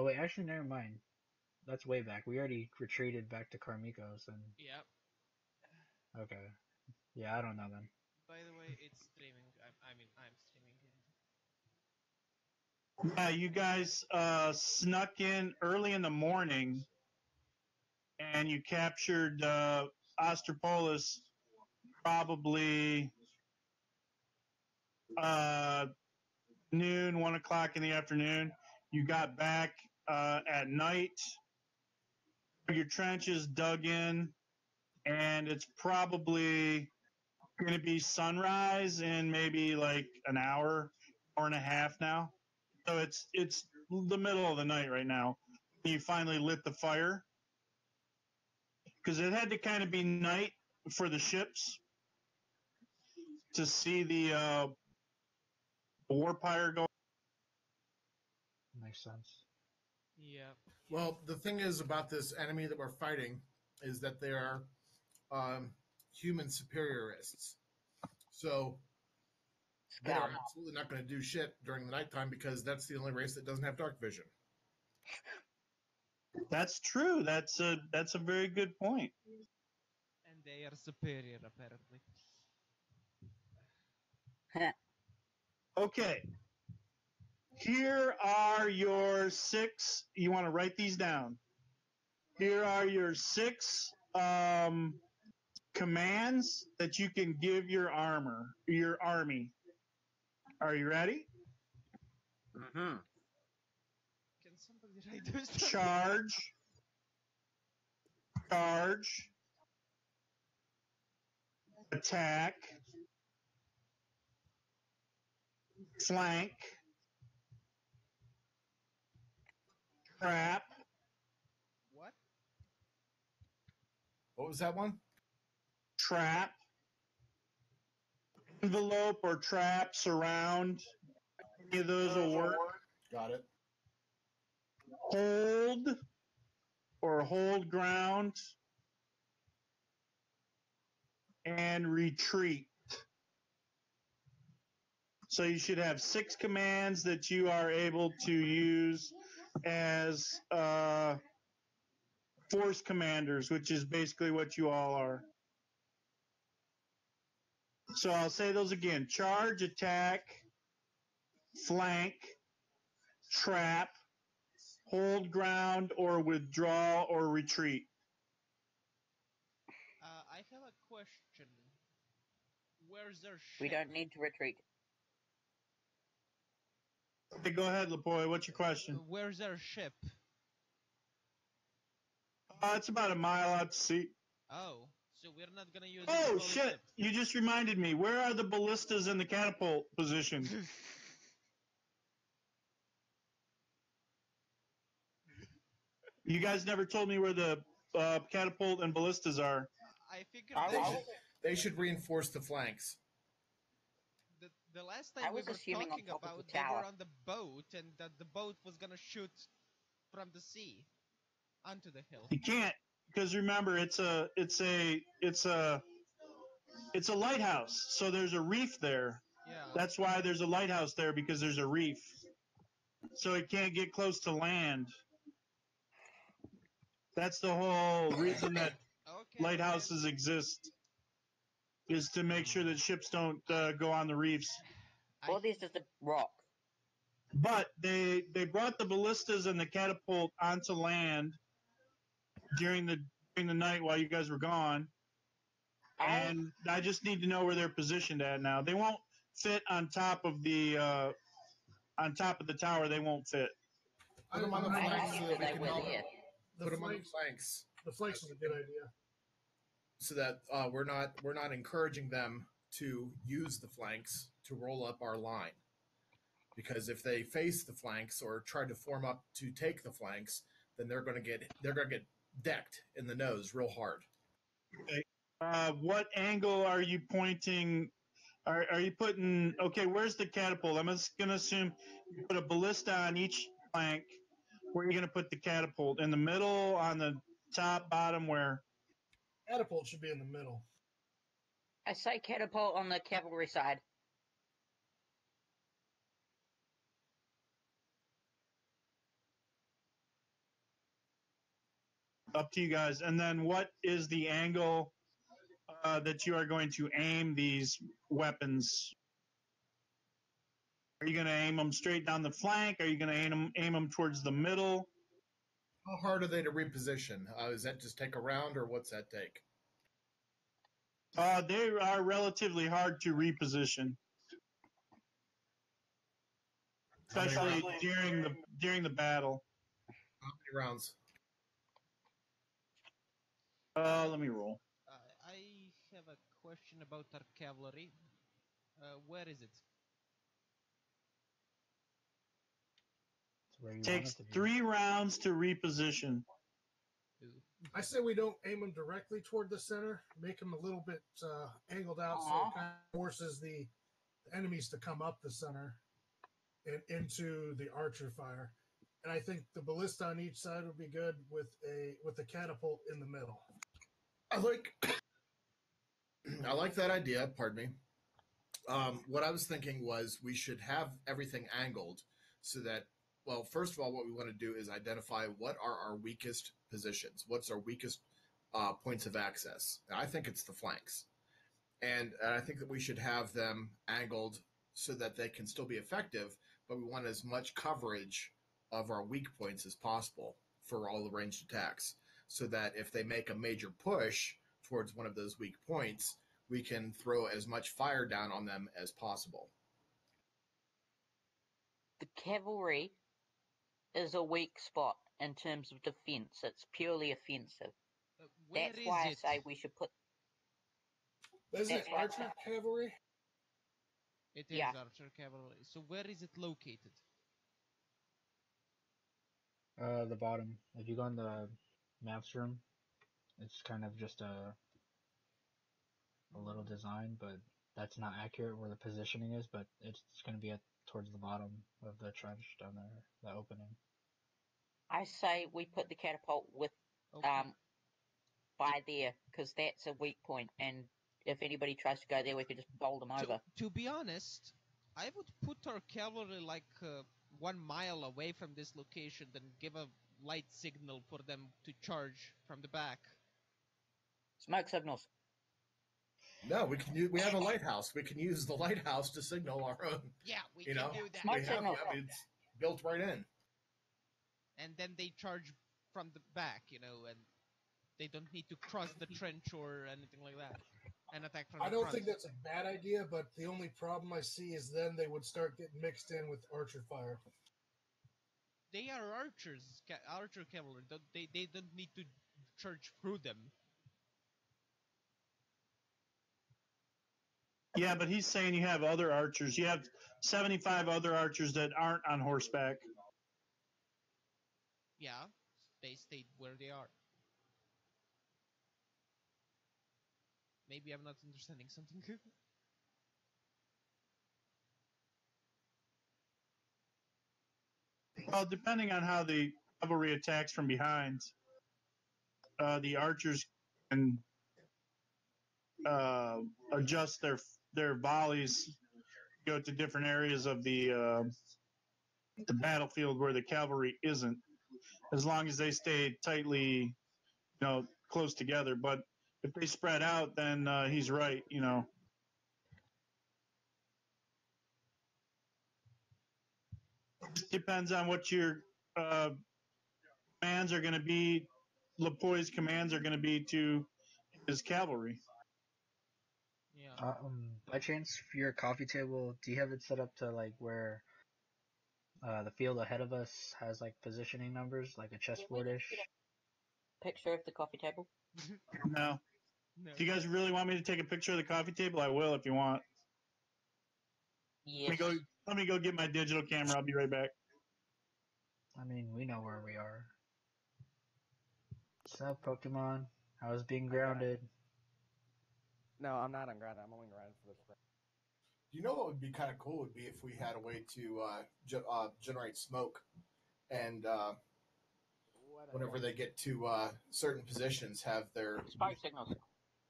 wait, actually, never mind. That's way back. We already retreated back to Carmicos, and Yep. okay. Yeah, I don't know then. By the way, it's streaming. I'm streaming it. Yeah, you guys snuck in early in the morning, and you captured Ostropolis probably noon, 1 o'clock in the afternoon. You got back at night. Your trenches dug in, and it's probably going to be sunrise in maybe like an hour and a half now. So it's the middle of the night right now. You finally lit the fire because it had to kind of be night for the ships to see the warpire go. Makes sense. Yeah. Well, the thing is about this enemy that we're fighting is that they are human superiorists. So they're absolutely not going to do shit during the nighttime because that's the only race that doesn't have dark vision. That's true. That's a very good point. And they are superior, apparently. Okay. Here are your 6. You want to write these down. Here are your 6 commands that you can give your army. Are you ready? Mm-hmm. Can somebody write those down? Charge. Charge. Attack. Flank. Trap. What? What was that one? Trap. Envelope or trap. Surround. Any of those will work. Got it. Hold or hold ground. And retreat. So you should have 6 commands that you are able to use as force commanders, which is basically what you all are. So I'll say those again. Charge, attack, flank, trap, hold ground, or withdraw or retreat. I have a question. Where's their ship? We don't need to retreat. Okay, go ahead, Lapoy. What's your question? Where's their ship? It's about a mile out to sea. Oh, so we're not gonna use Oh, the shit! ship. You just reminded me. Where are the ballistas in the catapult position? You guys never told me where the catapult and ballistas are. I figured They should reinforce the flanks. the last I time we was were assuming on talking top of the about, they were tower. on the boat, and that the boat was gonna shoot from the sea onto the hill. You can't, because remember, it's a lighthouse. So there's a reef there. Yeah. That's why there's a lighthouse there, because there's a reef. So it can't get close to land. That's the whole reason that lighthouses exist, is to make sure that ships don't go on the reefs. All this is a rock. But they brought the ballistas and the catapult onto land during the night while you guys were gone. And I just need to know where they're positioned at now. They won't fit on top of the tower. They won't fit. Put them on the flanks so that we can help. Put them on the flanks. The flanks is a good idea. So that we're not encouraging them to use the flanks to roll up our line. Because if they face the flanks or try to form up to take the flanks, then they're going to get decked in the nose real hard. Okay. What angle are you pointing? Are you putting? Okay, where's the catapult? I'm just going to assume you put a ballista on each flank. Where are you going to put the catapult? In the middle, on the top, bottom, where? Catapult should be in the middle. I say catapult on the cavalry side. up to you guys. And then what is the angle that you are going to aim these weapons? Are you going to aim them straight down the flank? Are you going to aim them towards the middle? How hard are they to reposition? Does that just take a round, or what's that take? They are relatively hard to reposition, especially during the battle. How many rounds? Let me roll. I have a question about our cavalry. Where is it? It's where you Takes want it to be. 3 rounds to reposition. Ooh. I say we don't aim them directly toward the center. Make them a little bit angled out so it kind of forces the enemies to come up the center and into the archer fire. And I think the ballista on each side would be good with the catapult in the middle. I like that idea. Pardon me. What I was thinking was we should have everything angled so that, well, first of all, what we want to do is identify what are our weakest positions. What's our weakest points of access? And I think it's the flanks. And I think that we should have them angled so that they can still be effective, but we want as much coverage of our weak points as possible for all the ranged attacks, so that if they make a major push towards one of those weak points, we can throw as much fire down on them as possible. The cavalry is a weak spot in terms of defense. It's purely offensive. That's why I say we should put... Isn't it archer cavalry? It is archer cavalry. So where is it located? The bottom. If you go in the maps room, it's kind of just a little design, but that's not accurate where the positioning is, but it's going to be towards the bottom of the trench down there, the opening. I say we put the catapult with by there, because that's a weak point, and if anybody tries to go there, we could just bowl them over. To be honest, I would put our cavalry like 1 mile away from this location, then give a light signal for them to charge from the back. Smoke signals. No, we can use. We have a lighthouse. We can use the lighthouse to signal our own. Yeah, we can do that. Smoke signals. It's built right in. And then they charge from the back, and they don't need to cross the trench or anything like that, and attack from the front. I don't think that's a bad idea, but the only problem I see is then they would start getting mixed in with archer fire. They are archers, archer cavalry. They don't need to charge through them. Yeah, but he's saying you have other archers. You have 75 other archers that aren't on horseback. Yeah, they stayed where they are. Maybe I'm not understanding something. Well, depending on how the cavalry attacks from behind, the archers can adjust their volleys, go to different areas of the battlefield where the cavalry isn't, as long as they stay tightly, close together. But if they spread out, then he's right. It depends on what your commands are going to be. Lepoy's commands are going to be to his cavalry. Yeah. By chance, for your coffee table, do you have it set up to where the field ahead of us has positioning numbers, like a chessboard-ish? Picture of the coffee table? No. Do you guys really want me to take a picture of the coffee table? I will if you want. Yes. Let me go get my digital camera. I'll be right back. I mean, we know where we are. What's up, Pokemon? How's being grounded? No, I'm not on grounded. I'm only grounded for this. You know what would be kind of cool would be if we had a way to generate smoke, and whenever they get to certain positions, have their smoke signals.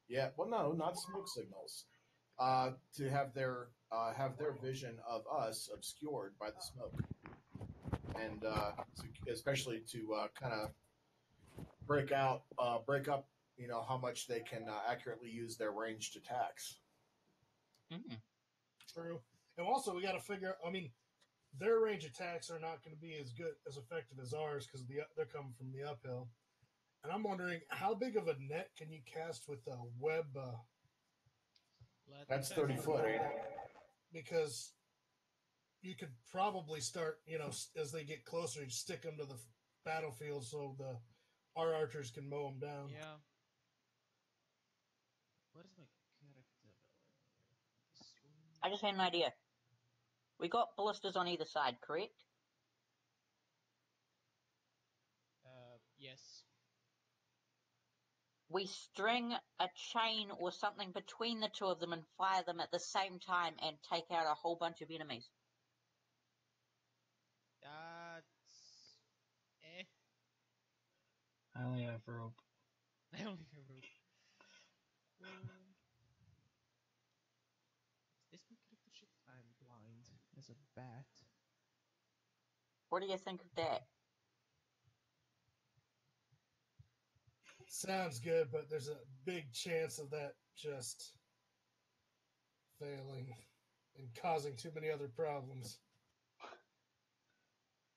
Yeah, well, no, not smoke signals. To have their vision of us obscured by the smoke, and especially to kind of break up, how much they can accurately use their ranged attacks. Mm. True. And also, we got to figure. I mean, their range attacks are not going to be as good as effective as ours because they're coming from the uphill. And I'm wondering how big of a net can you cast with a web? That's 30 foot, ain't it? Because you could probably start, as they get closer, you stick them to the battlefield so our archers can mow them down. Yeah. Where's my character? I just had an idea. We got ballistas on either side, correct? Yes. We string a chain or something between the two of them and fire them at the same time and take out a whole bunch of enemies. That's... I only have rope. I only have rope. Is this my character sheet? I'm blind as a bat. What do you think of that? Sounds good, but there's a big chance of that just failing and causing too many other problems.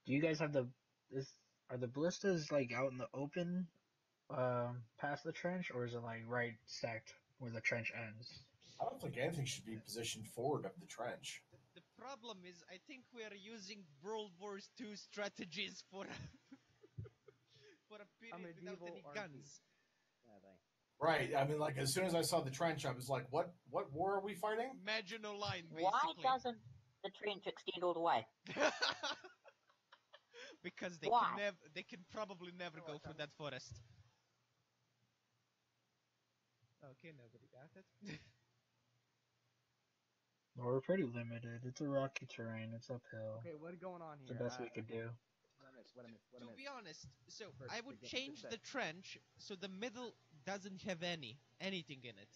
Do you guys have are the ballistas like out in the open, past the trench, or is it like right stacked where the trench ends? I don't think anything should be positioned forward of the trench. The problem is, I think we are using World War II strategies for for a period without any guns. Right. I mean, like as soon as I saw the trench, I was like, "What? What war are we fighting?" Maginot Line, Why basically. doesn't the trench extend all the way? Because they Why? can probably never go through that forest. Okay, nobody got it. Well, we're pretty limited. It's a rocky terrain. It's uphill. Okay, what's going on here? It's the best we could do. To be honest, so I would change the trench so the middle doesn't have anything in it.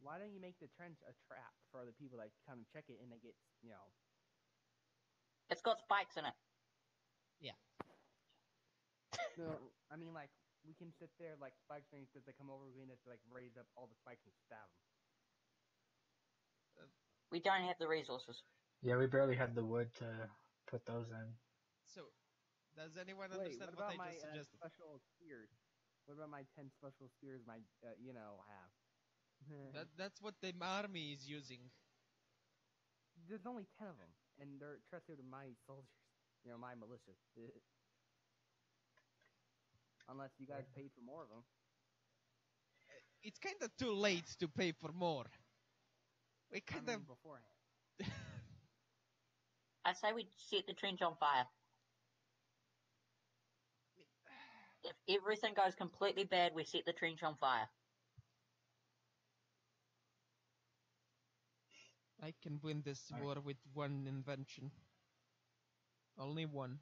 Why don't you make the trench a trap for other people that come and check it and they get, It's got spikes in it. Yeah. No, I mean, like, we can sit there like spike things that they come over, we can just like raise up all the spikes and stab them. We don't have the resources. Yeah, we barely have the wood to put those in. So, does anyone understand what I just suggested? Special spears? What about my 10 special spears my, have? That's what the army is using. There's only 10 of them, and they're trusted to my soldiers. My militia. Unless you guys paid for more of them. It's kind of too late to pay for more. We kind of... beforehand. I say we set the trench on fire. If everything goes completely bad, we set the trench on fire. I can win this war with one invention. Only one.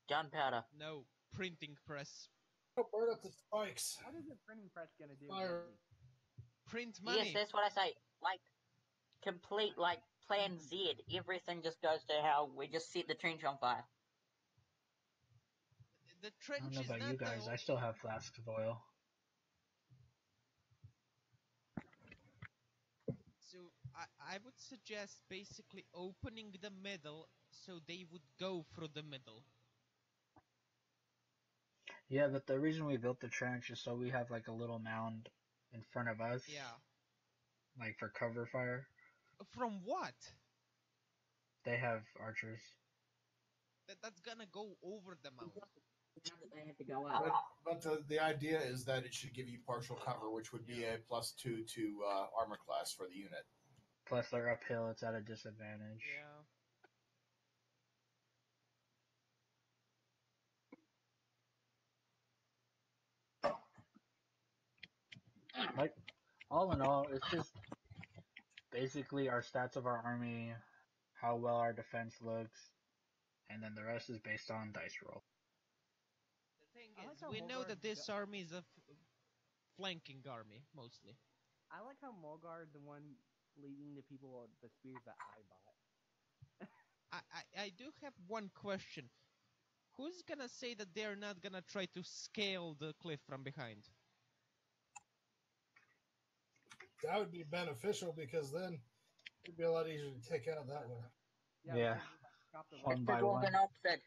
Gunpowder. No, printing press. Oh, burn up the spikes. What is a printing press gonna do? Fire. Print money. Yes, that's what I say. Like, complete, like, Plan Z. Everything just goes to hell. We just set the trench on fire. The trench I don't know about you guys. I still have flasks of oil. So I would suggest basically opening the middle so they would go through the middle. Yeah, but the reason we built the trench is so we have like a little mound in front of us. Yeah. Like for cover fire. From what? They have archers. That's gonna go over the mound. They have to go up. But the idea is that it should give you partial cover, which would be a +2 to armor class for the unit. Plus they're uphill, it's at a disadvantage. Yeah. Like, all in all, it's just basically our stats of our army, how well our defense looks, and then the rest is based on dice roll. The thing is, we know that this army is a flanking army, mostly. I like how Mulgard, the one leading the people, the spears that I bought. I do have one question. Who's gonna say that they're not gonna try to scale the cliff from behind? That would be beneficial because then it'd be a lot easier to take out that way. Yeah, Yeah. we can just, like, drop the One rope. by Mr. one. Gorgon Opsid.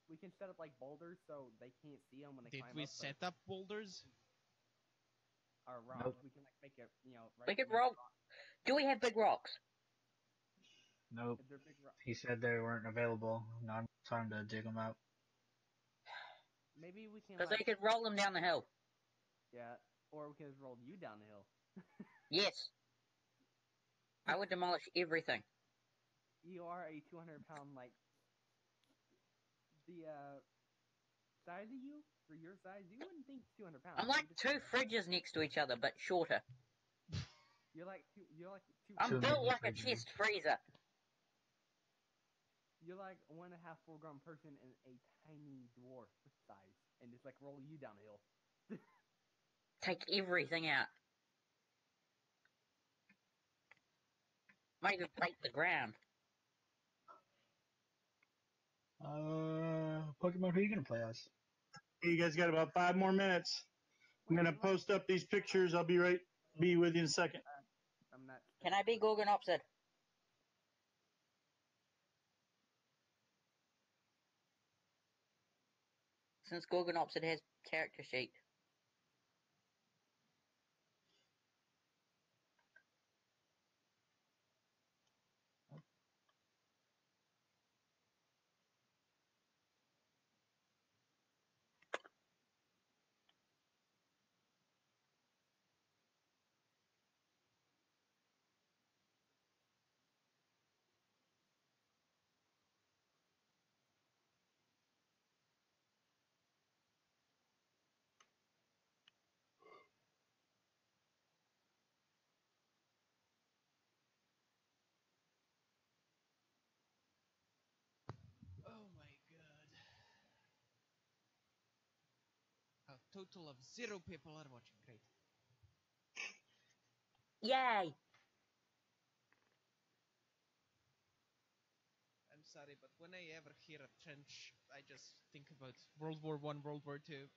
We can set up like boulders so they can't see them when they Did climb we up. set up boulders? Or rocks. Nope. We can like make it, We could roll. Do we have big rocks? Nope. If they're big rocks. He said they weren't available. Not time to dig them out. Maybe we can Because like they could roll them down the hill. yeah, or we can just roll you down the hill. Yes. I would demolish everything. You are a 200-pound like the size of you for your size. You wouldn't think 200 pounds. I'm like two fridges next to each other, but shorter. You're like two. I'm Two built mini like a fridges. chest freezer. You're like 1.5 full-grown person and a tiny dwarf size, and just like roll you down the hill. Take everything out. Might even break the ground. Pokemon, who are you gonna play as? You guys got about 5 more minutes. I'm gonna post up these pictures. I'll be with you in a second. I'm not. Can I be Gorgon Opsid? Since Gorgon Opsid has character sheet. Oh my god. A total of 0 people are watching. Great. Yay! I'm sorry, but when I ever hear a trench, I just think about World War I, World War II.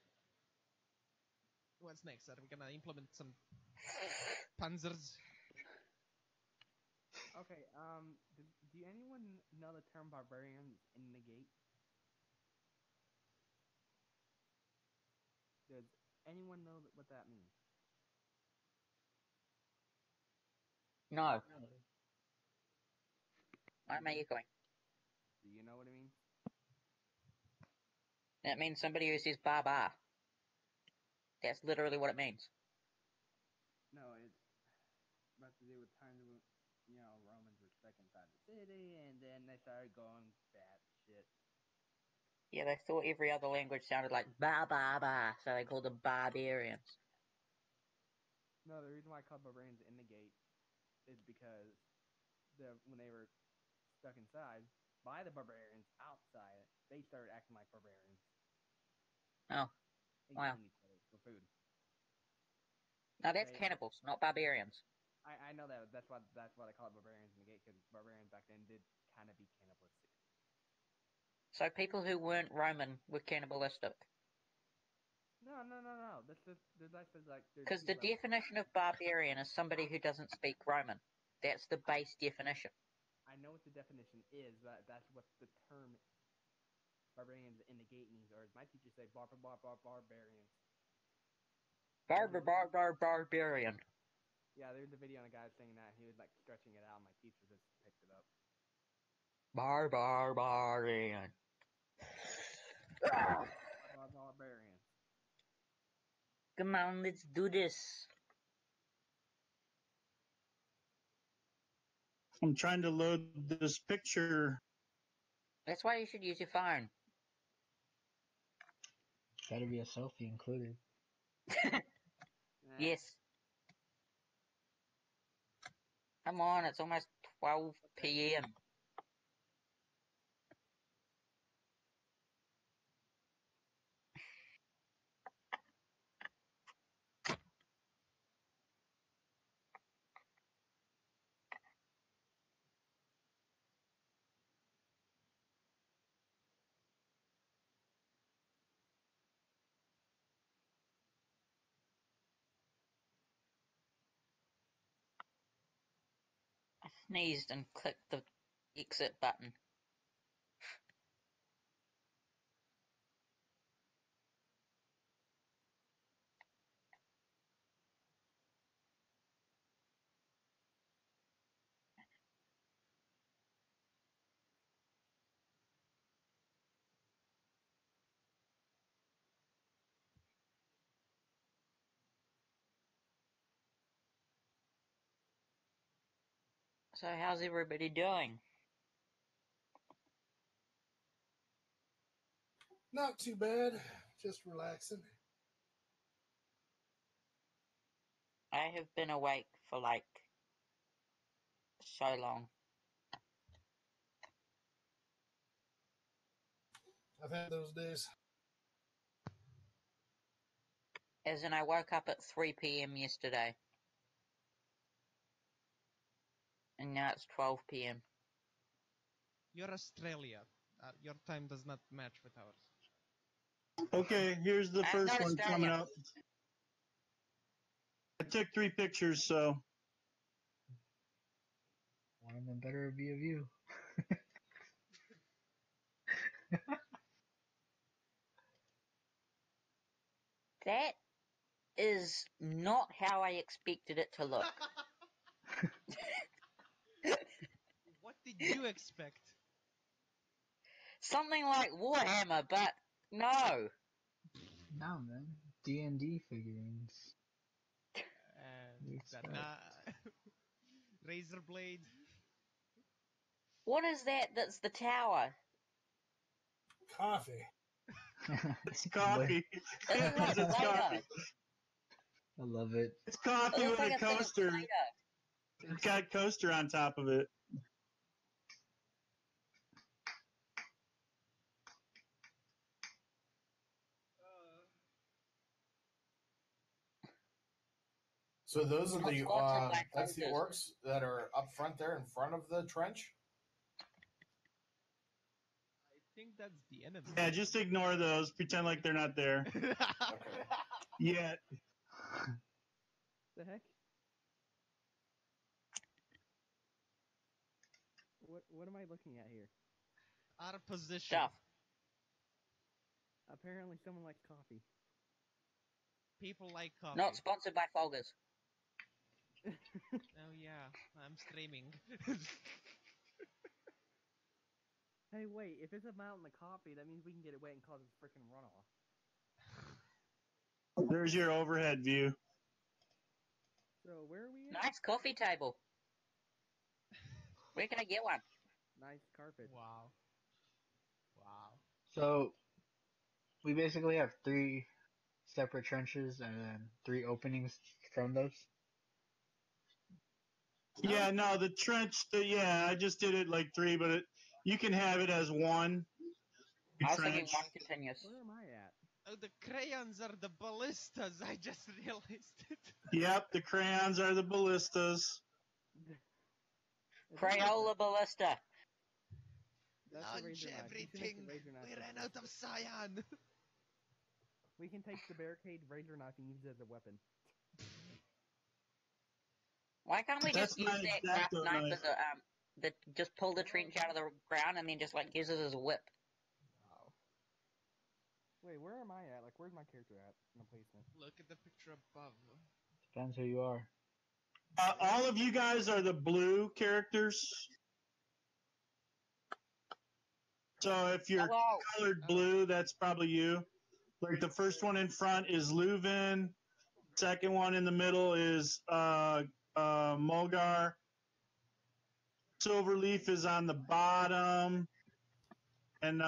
What's next? Are we gonna implement some panzers? Okay. Do anyone know the term barbarian in negate? Does anyone know what that means? No. Why am I echoing? Do you know what it means? That means somebody who says ba. That's literally what it means. No, it's about to do with times when Romans were stuck inside the city, and then they started going bat shit. Yeah, they thought every other language sounded like ba, so they called them barbarians. No, the reason why I called barbarians in the gate is because when they were stuck inside by the barbarians outside, they started acting like barbarians. Oh, And wow. killing each other for food. No, that's cannibals, not barbarians. I know that. That's why they call it barbarians in the gate, because barbarians back then did kind of be cannibalistic. So people who weren't Roman were cannibalistic. No. That's like Because the definition of barbarian is somebody who doesn't speak Roman. That's the base definition. I know what the definition is, but that's what the term barbarians in the gate means. Or as my teacher said, barbarians. Barbarian. Yeah, there's a video on a guy saying that. He was like stretching it out, and my teacher just picked it up. Barbarian. Barbarians. Come on, let's do this. I'm trying to load this picture. That's why you should use your phone. Better be a selfie included. Yes. Come on, it's almost 12 p.m. sneezed and clicked the exit button. So how's everybody doing? Not too bad. Just relaxing. I have been awake for like so long. I've had those days. As in, I woke up at 3 p.m. yesterday. And now it's 12 p.m. You're Australia. Your time does not match with ours. Okay, here's the I'm first not one coming Australian. up. I took 3 pictures, so. One of them better be of you. That is not how I expected it to look. What did you expect? Something like Warhammer, but no. No, man. D&D figurines. And razor blade. What is that that's the tower? Coffee. It's coffee. Isn't that It's Play-Doh? coffee. I love it. It's It coffee looks with like a a thing of coaster. Play-Doh. It's got a coaster on top of it. So those are Not the sponsored by that's the Folgers. orcs that are up front there in front of the trench. I think that's the enemy. Yeah, just ignore those. Pretend like they're not there. Okay. Yet. The heck? What am I looking at here? Our position. Stuff. Apparently someone likes coffee. People like coffee. Not sponsored by Folgers. Oh yeah, I'm streaming. Hey, wait, if it's a mountain of coffee, that means we can get it wet and cause a freaking runoff. There's your overhead view. So, where are we at? Nice coffee table. Where can I get one? Nice carpet. Wow. Wow. So, we basically have 3 separate trenches and then 3 openings from those. Yeah, no, the trench, I just did it like 3, but you can have it as 1. I was thinking Trench. one continuous. Where am I at? Oh, the crayons are the ballistas. I just realized it. Yep, the crayons are the ballistas. Crayola Ballista. That's the Launch razor knife. You should make the everything. razor knife We as ran well. out of cyan. We can take the barricade razor knife and use it as a weapon. Why can't we That's just use my that craft X-Acto knife knife. as a, just pull the trench out of the ground and then just like use it as a whip? Wow. Wait, where am I at? Like, where's my character at in the placement? Look at the picture above. Depends who you are. All of you guys are the blue characters. So if you're colored blue, that's probably you. Like the first one in front is Leuven. Second one in the middle is Mulgar. Silverleaf is on the bottom. And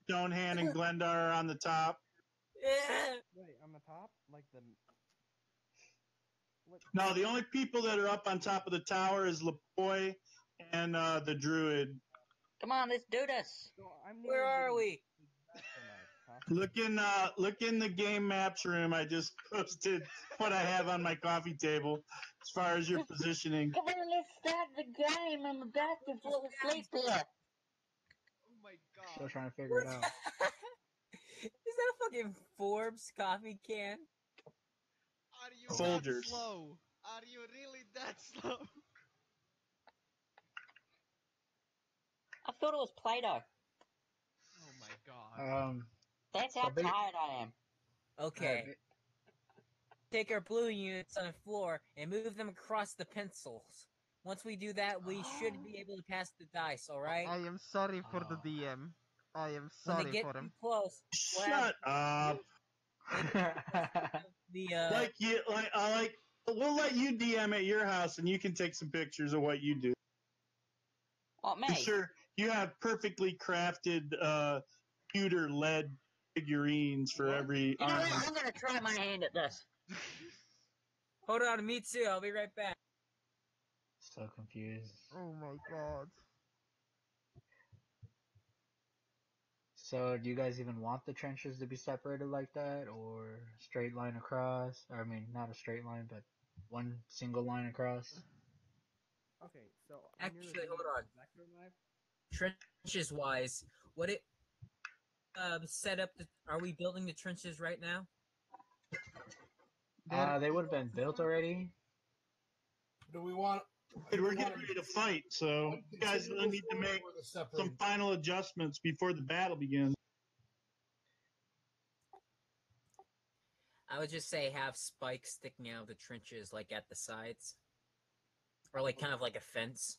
Stonehand and Glendar are on the top. Wait, on the top? Like the... What? No, the only people that are up on top of the tower is Lapoy and the Druid. Come on, let's do this. So I'm Where are we? Look in the game maps room. I just posted what I have on my coffee table as far as your positioning. Come on, let's start the game. I'm about to fall asleep here. Oh my god. Still trying to figure it out. Is that a fucking Forbes coffee can? Are you Folgers. that slow? Are you really that slow? thought it was Play-Doh. Oh my god. That's how tired I am. Okay. Take our blue units on the floor and move them across the pencils. Once we do that, we should be able to pass the dice, alright? I am sorry for the DM. I am When sorry they get for too him. close, Shut up. when they get too close, We'll let you DM at your house, and you can take some pictures of what you do. What, me? I'm sure you have perfectly crafted pewter lead figurines for every You know army. what? I'm going to try my hand at this. Hold on, me too. I'll be right back. So confused. Oh my god. So, do you guys even want the trenches to be separated like that, or straight line across? I mean, not a straight line, but one single line across? Okay, so Actually, hold on. Exacto knife. Trenches wise, what it set up? Are we building the trenches right now? They would have been built already. Do we want? We're getting ready to fight, so you guys really need to make some final adjustments before the battle begins. I would just say have spikes sticking out of the trenches, like at the sides, or like kind of like a fence.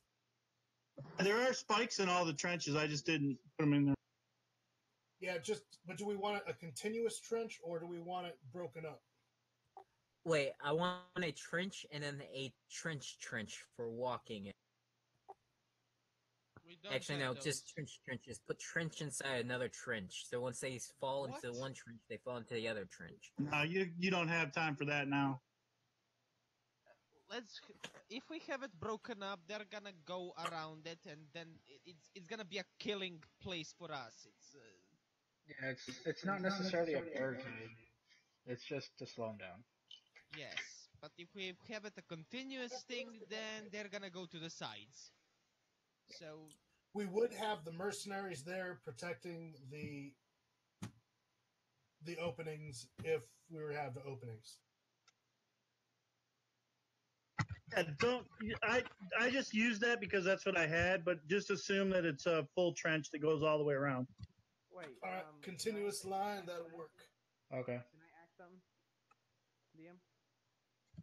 There are spikes in all the trenches. I just didn't put them in there. Yeah, but do we want a continuous trench or do we want it broken up? Wait, I want a trench and then a trench for walking. Actually, no, just trenches. Put trench inside another trench. So once they fall into one trench, they fall into the other trench. No, you don't have time for that now. If we have it broken up, they're gonna go around it, and then it's gonna be a killing place for us. Yeah, it's not necessarily a barricade. It's just to slow them down. Yes, but if we have it a continuous thing, then they're gonna go to the sides. So we would have the mercenaries there protecting the openings if we were to have the openings. Yeah, I just used that because that's what I had, but just assume that it's a full trench that goes all the way around. Wait. All right, continuous line, that'll work. Okay. Can I ask something, DM?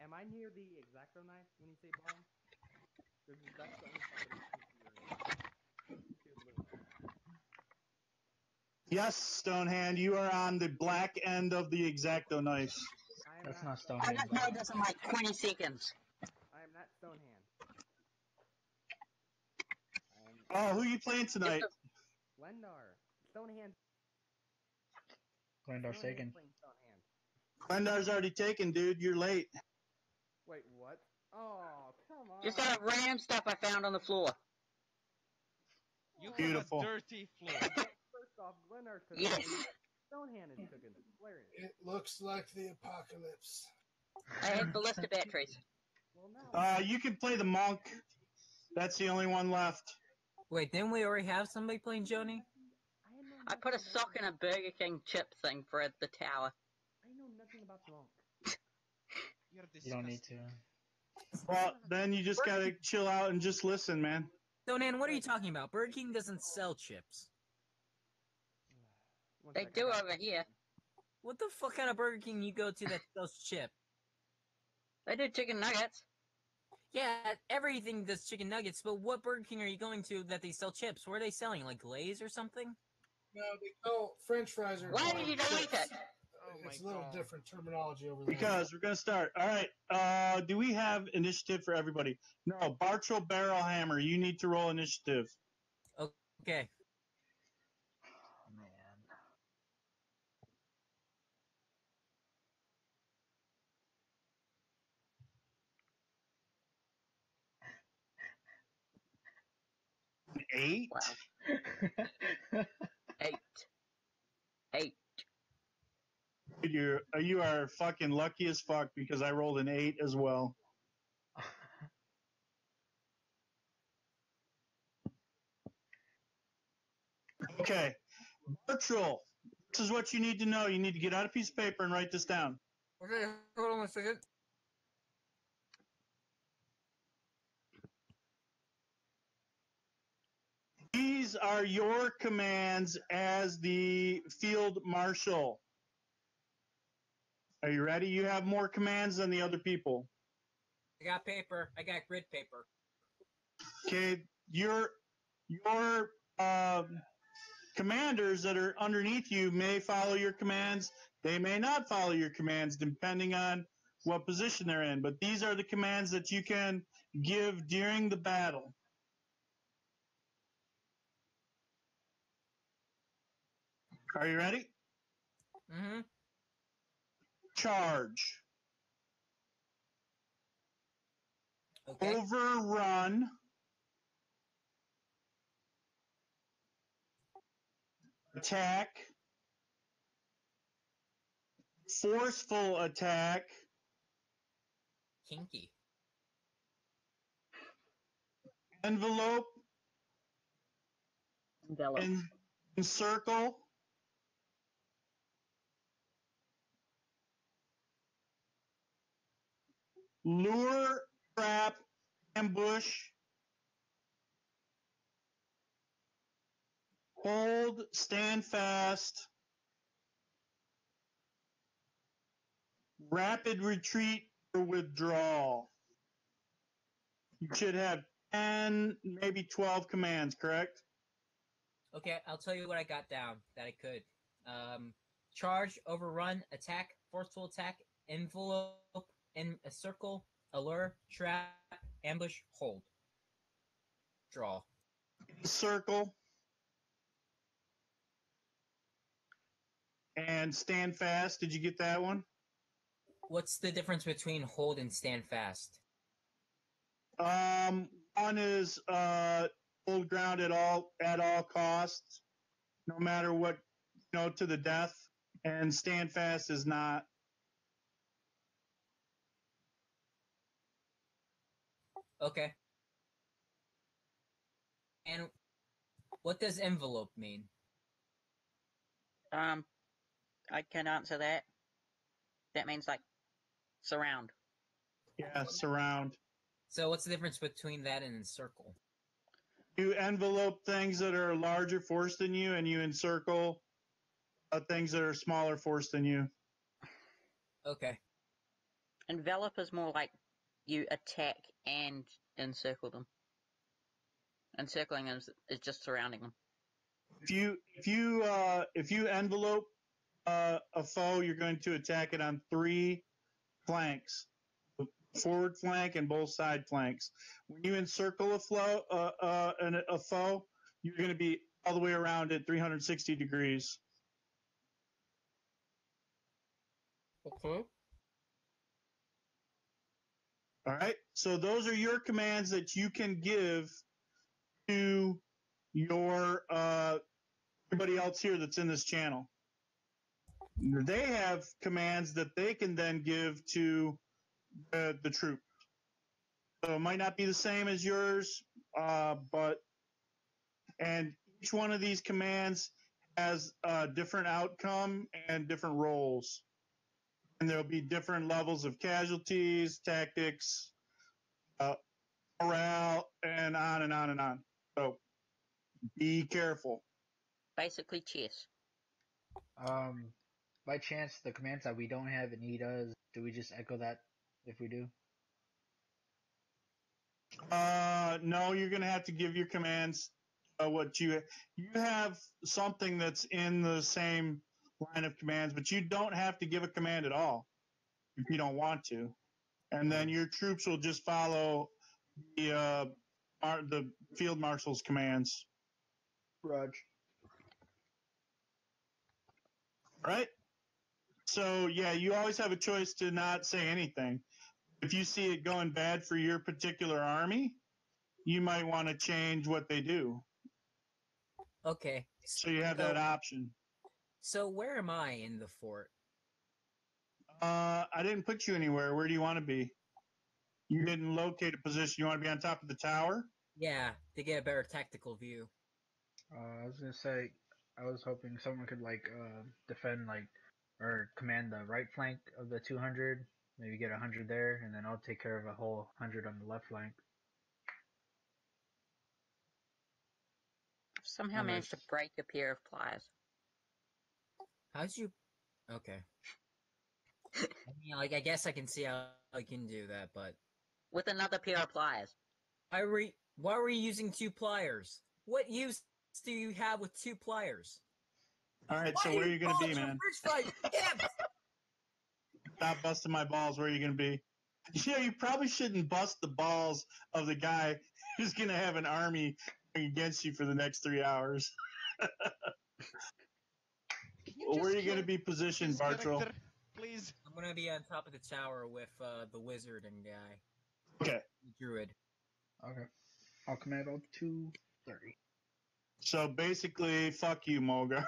Am I near the Exacto knife when you say bottom? Because that's the only part that is Yes, Stonehand, you are on the black end of the Exacto knife. That's not I Stonehand. just made this in like 20 seconds. I am not Stonehand. Oh, who are you playing tonight? Lendar. Stonehand. Glendar's taken. Glendar's already taken, dude. You're late. Wait, what? Oh, come on. Just that random stuff I found on the floor. You Beautiful. have a dirty floor. First off, Glennar took Yes. Stonehand is cooking. Hilarious. It looks like the apocalypse. I have ballista batteries. Well, now. You can play the monk. That's the only one left. Wait, didn't we already have somebody playing Joni? I put a sock in a Burger King chip thing for the tower. I know nothing about the monk. You're You don't need to. Well, then you just gotta chill out and just listen, man. Stonehand, what are you talking about? Burger King doesn't sell chips. They do over here. What the fuck kind of Burger King you go to that sells chips? They do chicken nuggets. Yeah, everything does chicken nuggets, but what Burger King are you going to that they sell chips? Where are they selling? Like Lay's or something? No, they call French fries are Why did you delete chips. it? It's a little different terminology over there. Because we're gonna start. All right. Do we have initiative for everybody? No. Bartrell Barrelhammer, you need to roll initiative. Okay. Oh, man. Eight. Wow. Eight. Dude, you are fucking lucky as fuck because I rolled an 8 as well. Okay. Bartrell, this is what you need to know. You need to get out a piece of paper and write this down. Okay, hold on a second. These are your commands as the field marshal. Are you ready? You have more commands than the other people. I got paper. I got grid paper. Okay, your commanders that are underneath you may follow your commands. They may not follow your commands depending on what position they're in. But these are the commands that you can give during the battle. Are you ready? Mm-hmm. Charge. Okay. Overrun. Attack. Forceful attack. Kinky. Envelope. Envelop. Encircle. Lure. Trap. Ambush. Hold. Stand fast. Rapid retreat or withdrawal. You should have 10, maybe 12 commands, correct? Okay, I'll tell you what I got down that I could. Charge, overrun, attack, forceful attack, envelope, encircle, allure, trap, ambush, hold. Draw. Circle. And stand fast. Did you get that one? What's the difference between hold and stand fast? One is hold ground at all costs, no matter what, to the death. And stand fast is not. Okay. And what does envelope mean? I can answer that. That means like surround. Yeah, surround. So what's the difference between that and encircle? You envelope things that are larger force than you, and you encircle things that are smaller force than you. Okay. Envelop is more like you attack and encircle them. Encircling is just surrounding them. If you envelope a foe, you're going to attack it on 3 flanks, forward flank and both side flanks. When you encircle a foe, you're going to be all the way around at 360 degrees. Okay. All right. So those are your commands that you can give to your everybody else here that's in this channel. They have commands that they can then give to the troop. So it might not be the same as yours, but each one of these commands has a different outcome and different roles. And there'll be different levels of casualties, tactics, morale, and on and on and on. So be careful. Basically chess. By chance, the commands that we don't have and he does, do we just echo that if we do? No, you're going to have to give your commands what you have something that's in the same line of commands, but you don't have to give a command at all if you don't want to. And then your troops will just follow the field marshal's commands. Raj. Right? So yeah, you always have a choice to not say anything. If you see it going bad for your particular army, you might want to change what they do. Okay. So you have that option. So where am I in the fort? I didn't put you anywhere. Where do you want to be? You didn't locate a position. You want to be on top of the tower? Yeah, to get a better tactical view. I was gonna say, I was hoping someone could defend or command the right flank of the 200, maybe get 100 there, and then I'll take care of a whole 100 on the left flank. somehow managed to break a pair of pliers. How'd you? Okay. I mean, like, I guess I can see how I can do that, but with another pair of pliers. why were you using 2 pliers? What use do you have with 2 pliers? All right, so where are you going to be, man? Fridge fight. Stop busting my balls. Where are you going to be? Yeah, you probably shouldn't bust the balls of the guy who's going to have an army against you for the next 3 hours. Where are you going to be positioned, Bartrell? Please. I'm gonna be on top of the tower with the wizard and guy. Okay. The druid. Okay. I'll command up to 30. So basically, fuck you, Mulgar.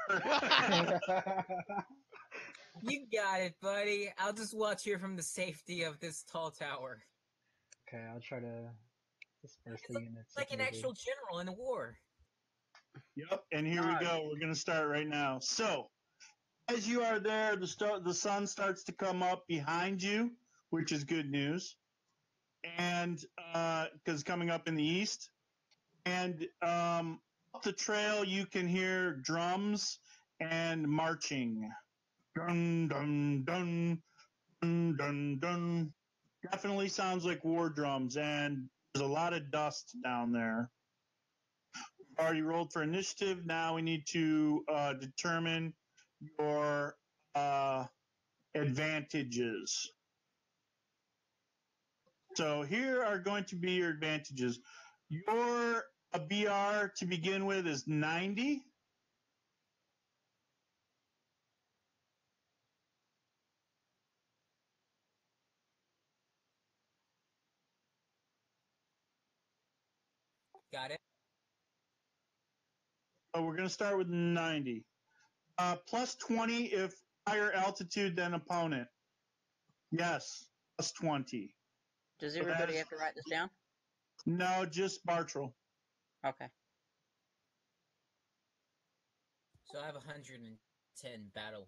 You got it, buddy. I'll just watch here from the safety of this tall tower. Okay, I'll try to disperse the units. Like an actual general in a war. Yep, and here we go. We're going to start right now. So, as you are there, the sun starts to come up behind you, which is good news. And because coming up in the east, and up the trail you can hear drums and marching. Dun dun dun dun dun dun. Definitely sounds like war drums, and there's a lot of dust down there. We've already rolled for initiative. Now we need to determine your advantages. So here are going to be your advantages. Your BR to begin with is 90. Got it. So we're going to start with 90. Plus 20 if higher altitude than opponent. Yes, plus 20. Does everybody have to write this down? No, just Bartrell. Okay. So I have 110 battle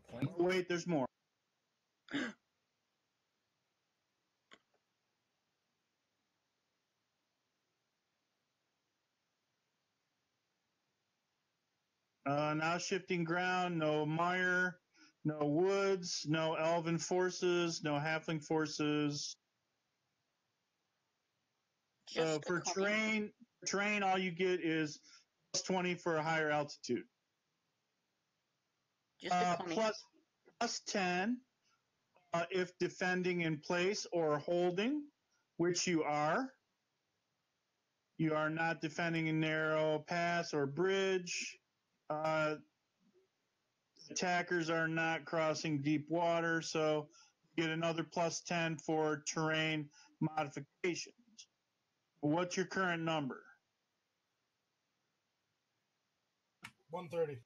points. Oh, wait, there's more. Now shifting ground, no mire, no woods, no elven forces, no halfling forces. So for terrain, all you get is plus 20 for a higher altitude. Plus 10 if defending in place or holding, which you are. You are not defending a narrow pass or bridge. Attackers are not crossing deep water, so you get another plus 10 for terrain modifications. What's your current number? 130.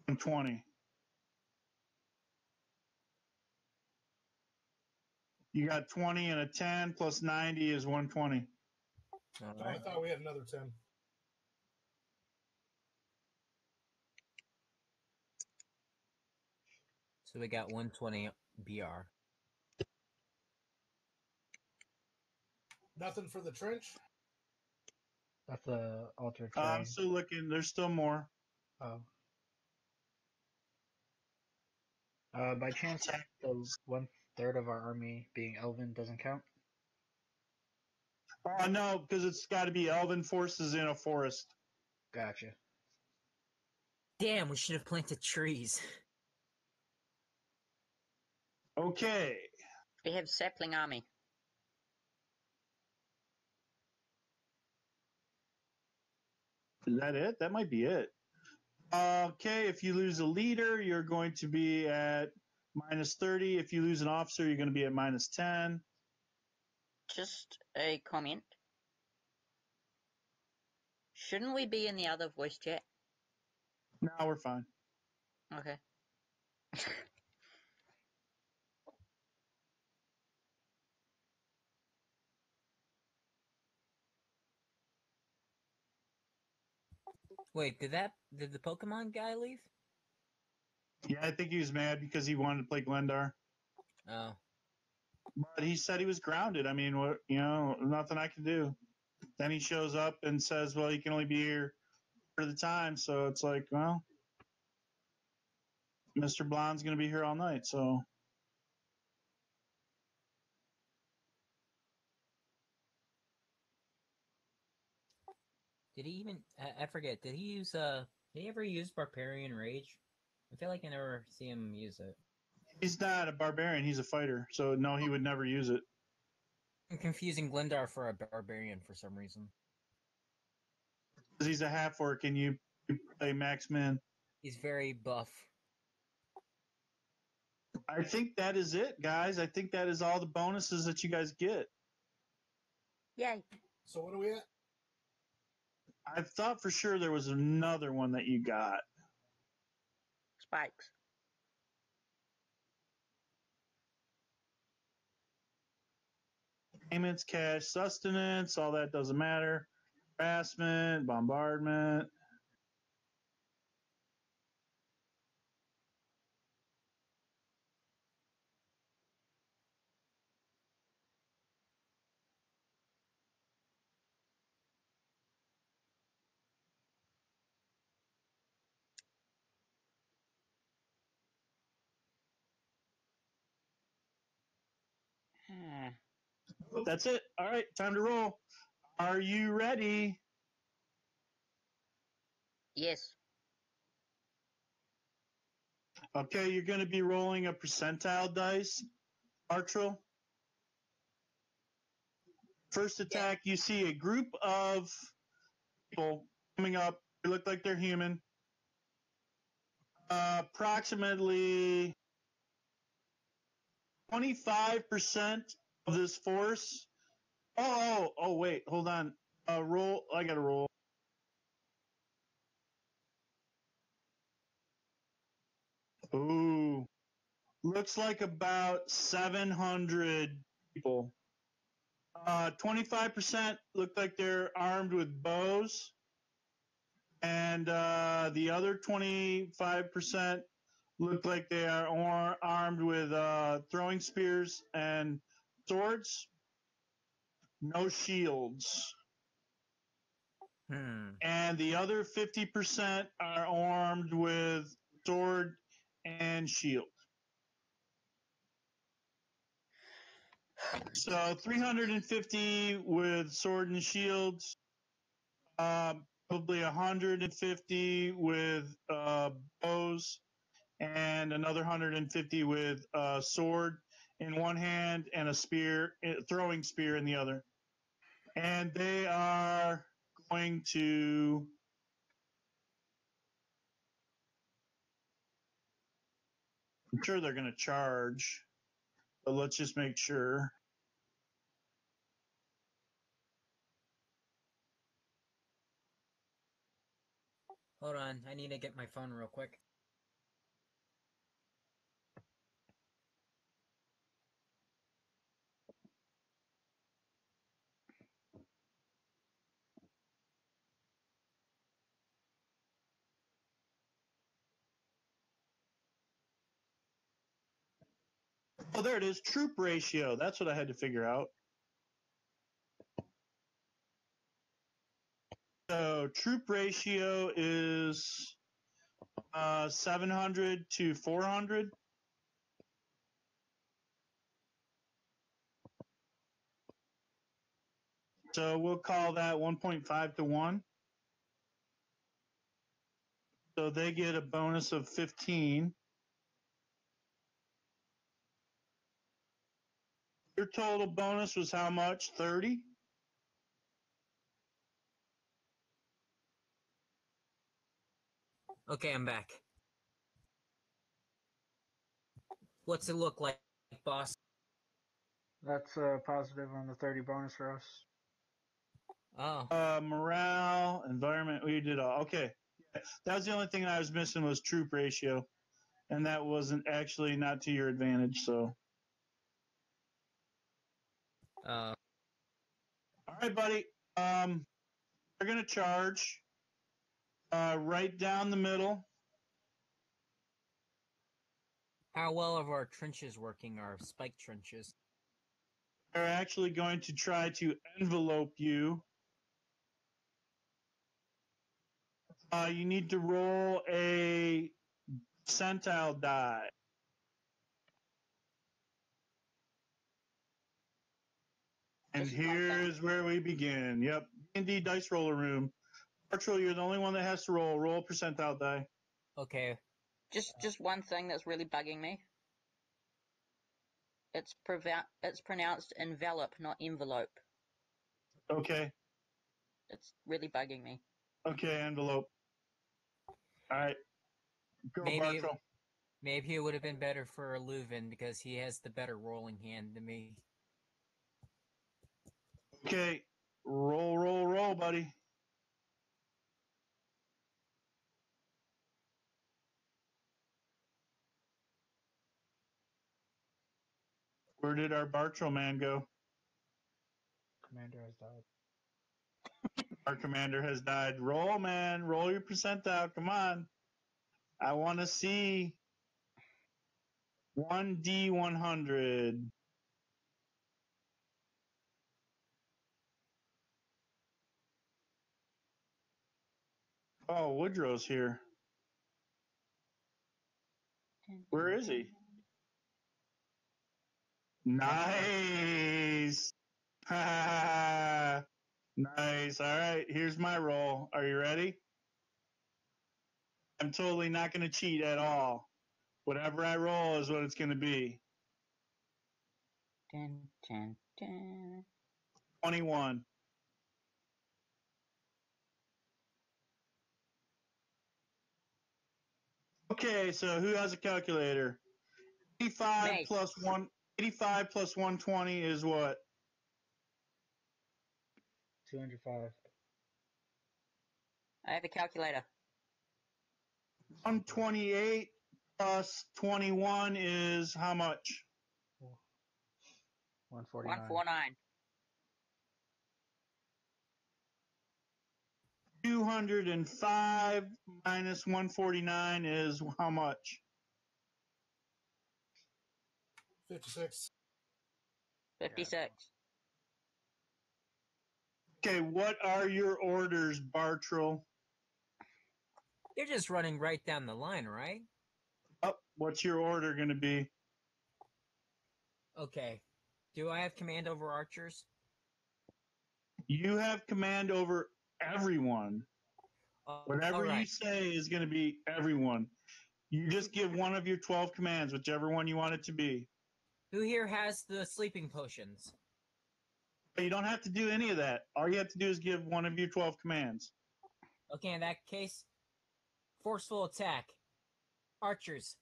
120. You got 20 and a 10 plus 90 is 120. Right. I thought we had another 10. So we got 120 BR. Nothing for the trench? That's the altered terrain. I'm still looking. There's still more. Oh. By chance, the 1/3 of our army being elven doesn't count? No, because it's got to be elven forces in a forest. Gotcha. Damn, we should have planted trees. Okay. We have sapling army. Is that it? That might be it. Okay, if you lose a leader, you're going to be at minus 30. If you lose an officer, you're going to be at minus 10. Just a comment. Shouldn't we be in the other voice chat? No, we're fine. Okay. Wait, did the Pokemon guy leave? Yeah, I think he was mad because he wanted to play Glendar. Oh. But he said he was grounded. I mean, what, nothing I can do. Then he shows up and says, well, you can only be here for the time. So it's like, well, Mr. Blonde's going to be here all night. So Did he even? I forget. Did he use? Did he ever use Barbarian Rage? I feel like I never see him use it. he's not a barbarian. He's a fighter. So no, he would never use it. I'm confusing Glendar for a barbarian for some reason. Because he's a half orc and you play Max Min. He's very buff. I think that is it, guys. I think that is all the bonuses that you guys get. Yay. So what are we at? I thought for sure there was another one that you got. Spikes. Payments, cash, sustenance, all that doesn't matter. Harassment, bombardment. That's it. All right, time to roll. Are you ready? Yes. Okay, you're going to be rolling a percentile dice, Artril. First attack, you see a group of people coming up. They look like they're human. Approximately 25% of this force. Oh, wait, hold on. Roll. I got to roll. Ooh. Looks like about 700 people. 25% look like they're armed with bows. And the other 25% look like they are armed with throwing spears and swords. No shields. And the other 50% are armed with sword and shield. So 350 with sword and shields, probably 150 with bows, and another 150 with a sword in one hand and a spear, throwing spear in the other. And they are going to I'm sure they're going to charge, but let's just make sure. Hold on, I need to get my phone real quick. Oh, there it is. Troop ratio. That's what I had to figure out. So troop ratio is 700 to 400. So we'll call that 1.5 to 1. So they get a bonus of 15. Your total bonus was how much? 30? Okay, I'm back. What's it look like, boss? That's positive on the 30 bonus for us. Oh. Morale, environment, we did all. Okay. That was the only thing I was missing was troop ratio. And that wasn't actually not to your advantage, so. All right, buddy. They're going to charge right down the middle. How well are our trenches working, our spike trenches? They're actually going to try to envelope you. You need to roll a percentile die. And here's where we begin. Yep, D&D dice roller room. Archer, you're the only one that has to roll. Roll a percentile die. Okay. Just one thing that's really bugging me. It's pronounced envelop, not envelope. Okay. It's really bugging me. Okay, envelope. All right. Go, Bartro. Maybe it would have been better for Leuven because he has the better rolling hand than me. Okay. Roll, buddy. Where did our Bartro man go? Commander has died. Our commander has died. Roll, man. Roll your percentile. Come on. I want to see 1D100. Oh, Woodrow's here. Where is he? Nice. Nice. All right, here's my roll. Are you ready? I'm totally not going to cheat at all. Whatever I roll is what it's going to be. 21. Okay, so who has a calculator? 85 plus 120 is what? 205. I have a calculator. 128 plus 21 is how much? 149. 149. 205 minus 149 is how much? 56. 56. Okay, what are your orders, Bartrell? You're just running right down the line, right? Oh, what's your order going to be? Okay. Do I have command over archers? You have command over everyone. Whatever right. you say is going to be everyone. You just give one of your 12 commands, whichever one you want it to be. Who here has the sleeping potions? You don't have to do any of that. All you have to do is give one of your 12 commands. Okay, in that case, forceful attack. Archers.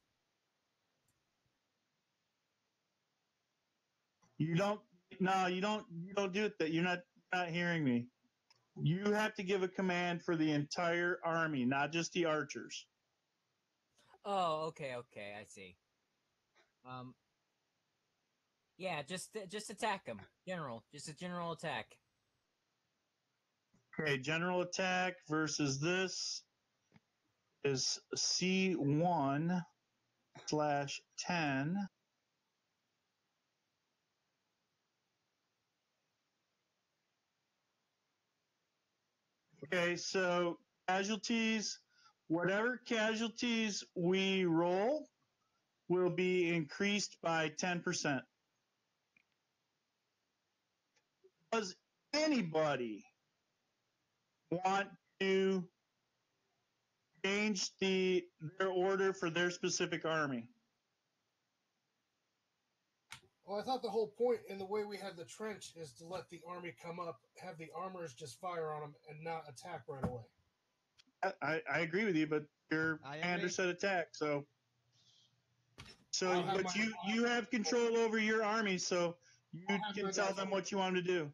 You don't do it. That you're not hearing me. You have to give a command for the entire army, not just the archers. Oh, okay, I see. Yeah, just attack them. Just a general attack. Okay, general attack versus this is C1/10. Okay, so casualties, whatever casualties we roll will be increased by 10%. Does anybody want to change their order for their specific army? Well, I thought the whole point in the way we had the trench is to let the army come up, have the armors just fire on them, and not attack right away. I agree with you, but your commander said attack, so but you have control over your army, so you can tell them what you want them to do.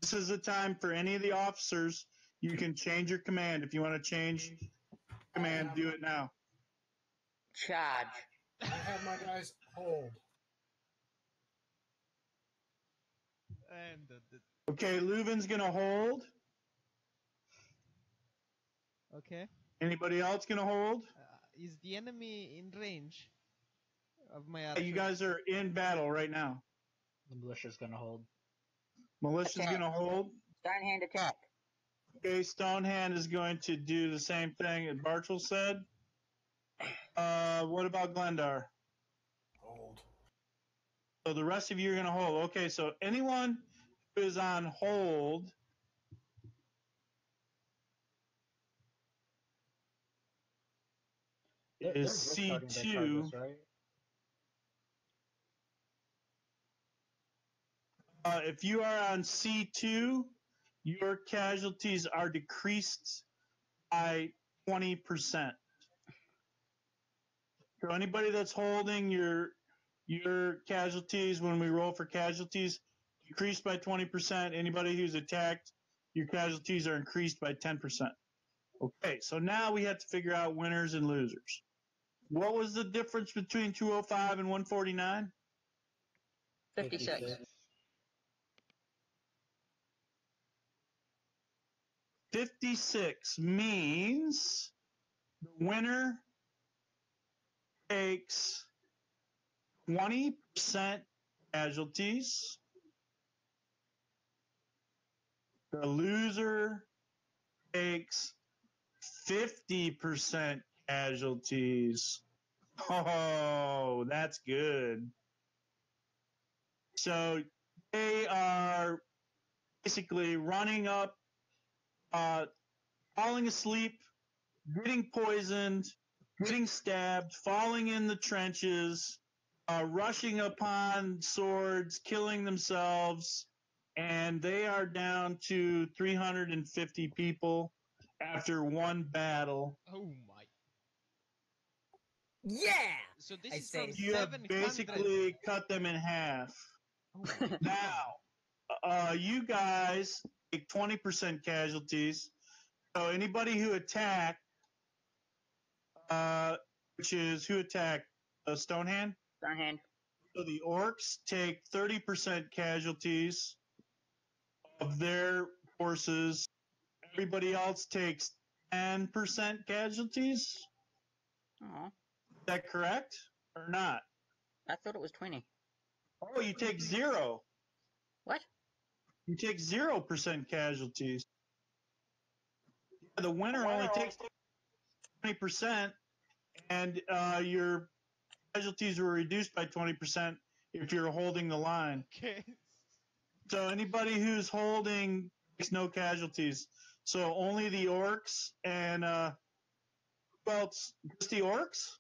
This is the time for any of the officers. You can change your command. If you want to change command, do it now. Charge. I have my guys hold. And Okay, Leuven's going to hold. Okay. Anybody else going to hold? is the enemy in range of my archer? You guys are in battle right now. The militia's gonna hold. Militia's Attack. gonna hold. Stone hand attack. Okay, Stonehand is going to do the same thing that Barchel said. What about Glendar? Hold. So the rest of you are going to hold. Okay, so anyone who is on hold They're is discarding their C2. charges, right? If you are on C2, your casualties are decreased by 20%. So anybody that's holding your casualties, when we roll for casualties, decreased by 20%. Anybody who's attacked, your casualties are increased by 10%. Okay, so now we have to figure out winners and losers. What was the difference between 205 and 149? 56. 56 means the winner takes 20% casualties. The loser takes 50% casualties. Oh, that's good. So they are basically running up, falling asleep, getting poisoned, getting stabbed, falling in the trenches, rushing upon swords, killing themselves, and they are down to 350 people after one battle. Oh my! Yeah. So this I is say from You have 700. basically cut them in half. Oh my god! Now, you guys take 20% casualties. So anybody who attacked, which is who attacked Stonehand? Stone hand. So the orcs take 30% casualties of their forces. Everybody else takes 10% casualties. Oh, Is that correct or not? I thought it was 20. Oh, you take 0. What? You take 0% casualties. The winner only takes 20%, and your casualties were reduced by 20% if you're holding the line. Okay. So anybody who's holding takes no casualties. So only the orcs and who else? Just the orcs?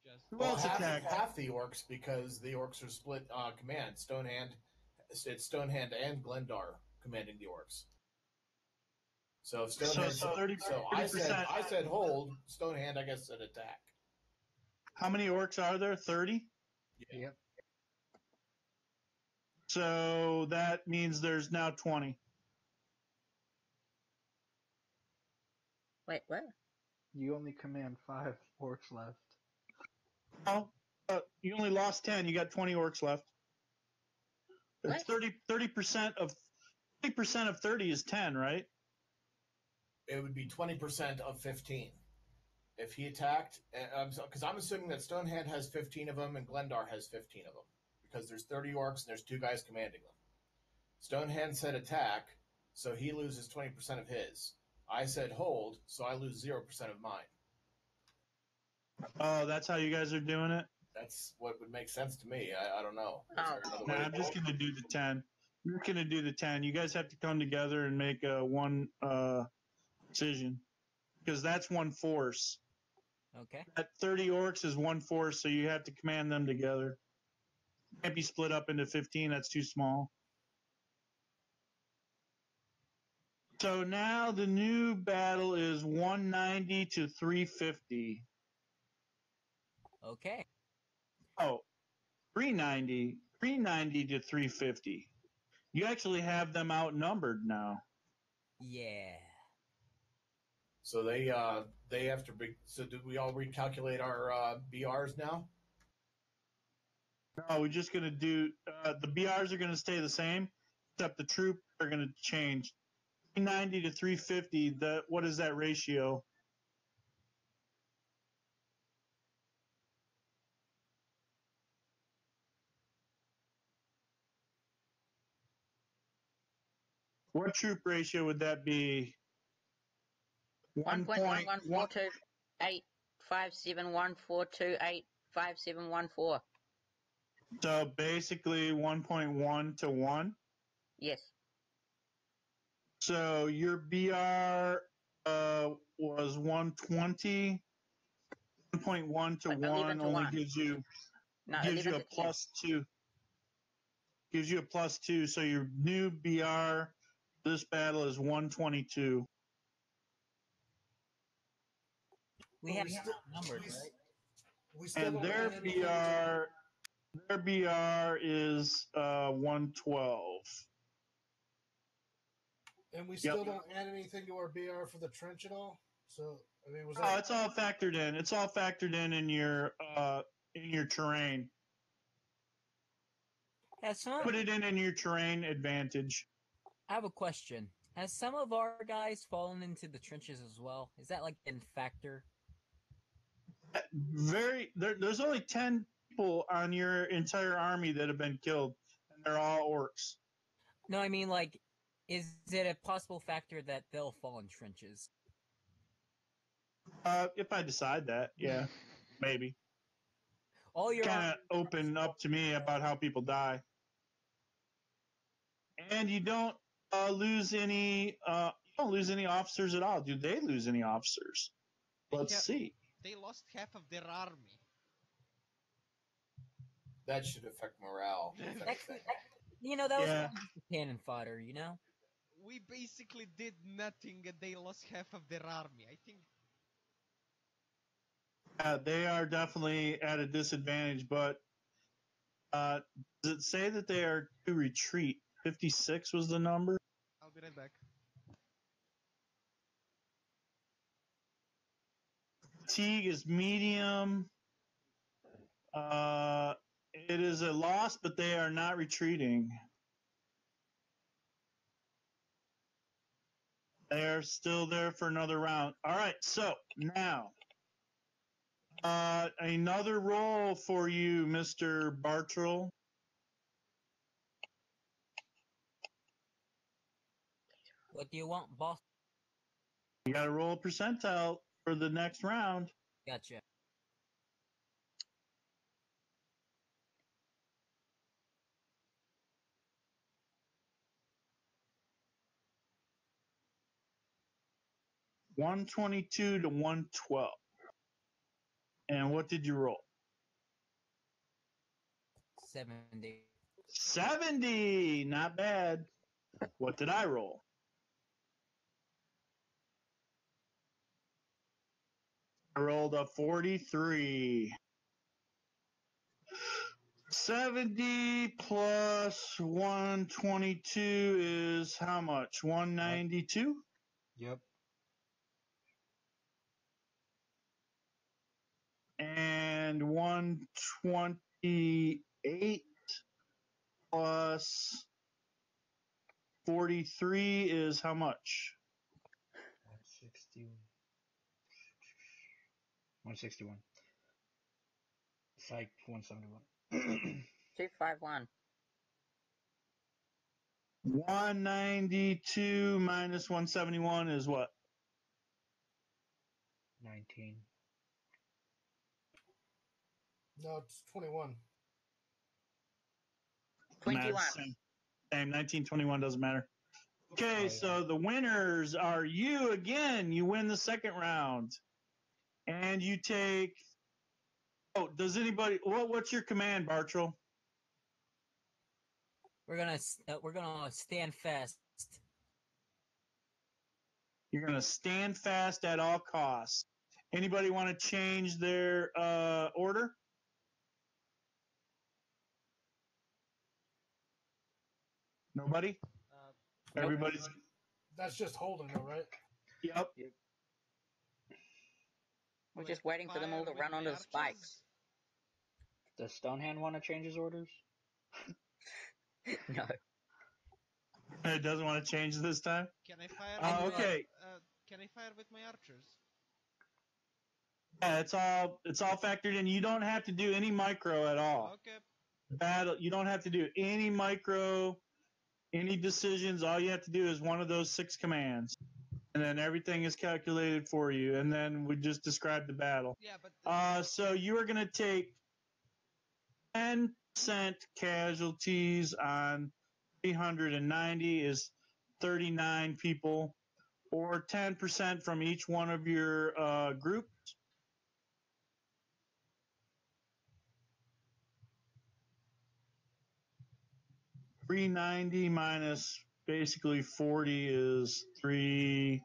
Just Who Well, else attacked? half the orcs, because the orcs are split command. Stonehand, it's Stonehand and Glendar commanding the orcs. So if Stonehand, So 30, so 30%. I said hold. Stonehand, I guess, said attack. How many orcs are there? 30? Yeah. Yep. So that means there's now 20. Wait, what? You only command 5 orcs left. Oh, you only lost 10. You got 20 orcs left. It's What? 30% of 30 is 10, right? It would be 20% of 15 if he attacked. Because I'm assuming that Stonehand has 15 of them and Glendar has 15 of them, because there's 30 orcs and there's 2 guys commanding them. Stonehand said attack, so he loses 20% of his. I said hold, so I lose 0% of mine. Oh, that's how you guys are doing it? That's what would make sense to me. I don't know. Is Oh. there another Nah, way I'm to just go? going to do the 10. We're going to do the 10. You guys have to come together and make one decision, because that's one force. Okay. That 30 orcs is one force, so you have to command them together. Can't be split up into 15. That's too small. So now the new battle is 190 to 350. Okay. Oh, 390 to 350. You actually have them outnumbered now. Yeah. So they have to be. So did we all recalculate our BRs now? No, we're just going to do the BRs are going to stay the same, except the troops are going to change. 390 to 350. What is that ratio? What troop ratio would that be? 1.1142857142857114. So basically 1.1 to 1. Yes. So your BR was 120. 1.1 to 11 1 to only 1. gives you No, gives 11 you a to 10. +2. Gives you a +2. So your new BR this battle is 122. We have numbers, right? We still And don't add anything to, their BR is 112. and we Yep. still don't add anything to our BR for the trench at all. So I mean, was Oh, that? it's all factored in. It's all factored in your terrain. Put it in your terrain advantage. I have a question. Has some of our guys fallen into the trenches as well? Is that like in factor? There's only 10 people on your entire army that have been killed, and they're all orcs. No, I mean like, is it a possible factor that they'll fall in trenches? If I decide that, yeah, maybe. All your kind of open up to me about how people die, and you don't lose any. You don't lose any officers at all. Do they lose any officers? Let's see. They lost half of their army. That should affect morale. If anything. You know, that Yeah. was just cannon fodder, you know? We basically did nothing and they lost half of their army. I think They are definitely at a disadvantage, but does it say that they are to retreat? 56 was the number. I'll be right back. Fatigue is medium. It is a loss, but they are not retreating. They are still there for another round. All right, so now another roll for you, Mr. Bartrell. What do you want, boss? You got to roll a percentile for the next round. Gotcha. $122 to $112. And what did you roll? 70. 70. Not bad. What did I roll? I rolled a 43. 70 plus 122 is how much? 192? Yep. And 128 plus 43 is how much? 160. 161. Psych 171. 251. 192 minus 171 is what? 19. No, it's 21. 21. Same. 1921 doesn't matter. Okay, Oh, yeah. so the winners are you again. You win the second round. And you take. Oh, does anybody. What's your command, Bartrell? We're gonna stand fast. You're going to stand fast at all costs. Anybody want to change their order? Nobody? Everybody's. That's just holding, though, right? Yep. We're just waiting for them all to run onto the spikes. Does Stonehand want to change his orders? No. It doesn't want to change this time? Can I fire? Okay. Can I fire with my archers? Yeah, it's all factored in. You don't have to do any micro at all. Okay. Battle. You don't have to do any micro. Any decisions, all you have to do is one of those 6 commands. And then everything is calculated for you. And then we just describe the battle. Yeah, but so you are going to take 10% casualties on 390 is 39 people, or 10% from each one of your groups. $390 minus basically 40 is 350.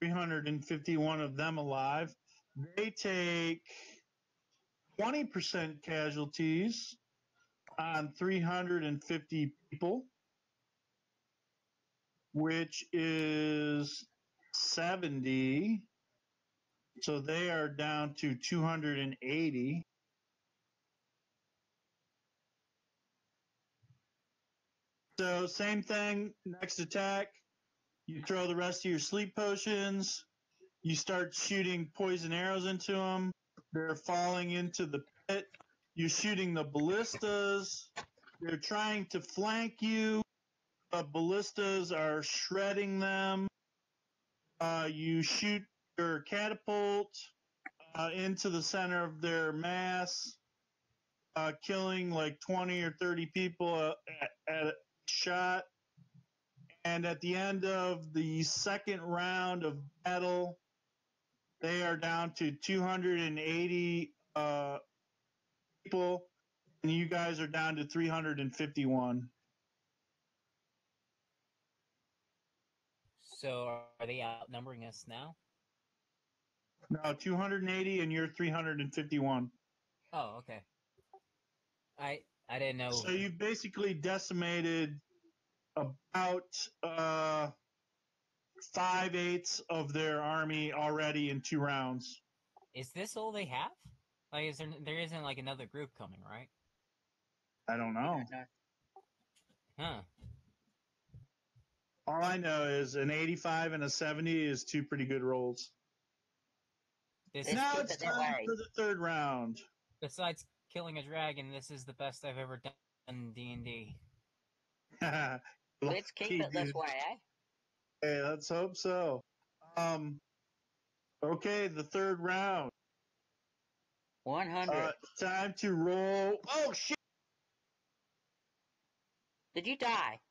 351 of them alive. They take 20% casualties on 350 people, which is 70. So they are down to 280. So same thing, next attack, you throw the rest of your sleep potions, you start shooting poison arrows into them, they're falling into the pit, you're shooting the ballistas, they're trying to flank you, but ballistas are shredding them, you shoot your catapult into the center of their mass, killing like 20 or 30 people at a shot. And at the end of the second round of battle, they are down to 280 people, and you guys are down to 351. So are they outnumbering us now? No, 280, and you're 351. Oh, okay. I didn't know. So you've basically decimated about 5/8 of their army already in 2 rounds. Is this all they have? Like, there isn't like another group coming, right? I don't know. Huh. All I know is an 85 and a 70 is 2 pretty good rolls. Now it's time for the third round. Besides killing a dragon, this is the best I've ever done in D&D. Let's keep it this way, eh? Hey, let's hope so. Okay, the third round. 100. Time to roll. Oh, shit! Did you die?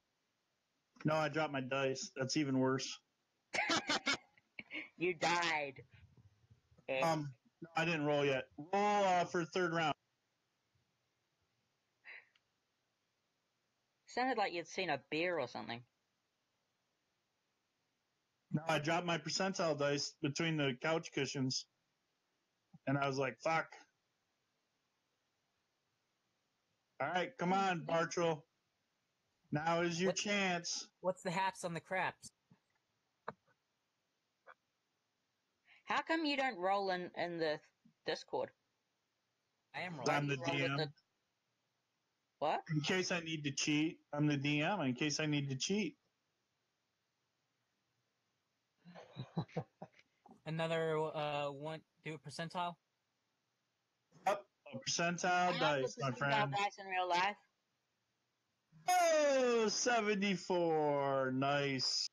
No, I dropped my dice. That's even worse. You died. No, I didn't roll yet. Roll for third round. Sounded like you'd seen a bear or something. No, I dropped my percentile dice between the couch cushions. And I was like, fuck. All right, come on, Bartrell. Now is your chance. What's the haps on the craps? How come you don't roll in the Discord? I am rolling. I'm the DM. What? In case I need to cheat, I'm the DM. In case I need to cheat. Another one. Do a percentile. Up a percentile dice, my friend. Dice in real life. Oh, 74. Nice.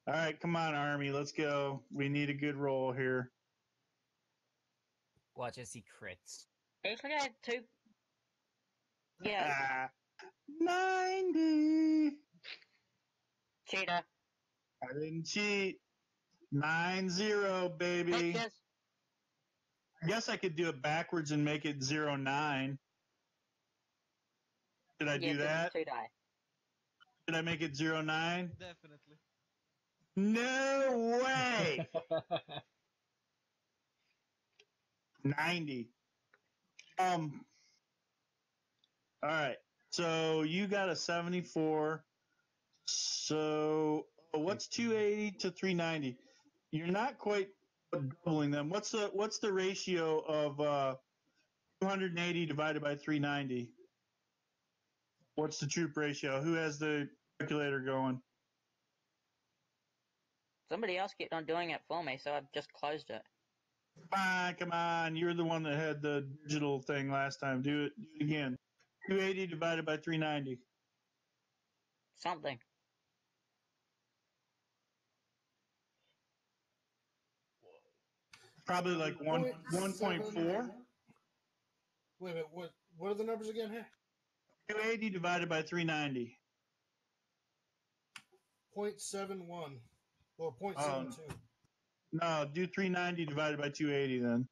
All right, come on, Army. Let's go. We need a good roll here. Watch as he crits. Actually, I had 2. Yeah. 90. Cheater. I didn't cheat. 9-0, baby. Pictures. I guess I could do it backwards and make it 0-9. Did I do that? 2 die. Did I make it 0-9? Definitely. No way! 90. Alright. So you got a 74. So what's 280 to 390? You're not quite doubling them. What's the ratio of 280 divided by 390? What's the troop ratio? Who has the calculator going? Somebody else kept on doing it for me, so I've just closed it. Come on. You're the one that had the digital thing last time. Do it again. 280 divided by 390. Something. Probably like 1.4. Wait a minute. What are the numbers again here? 280 divided by 390. 0.71 or 0.72. No, do 390 divided by 280 then.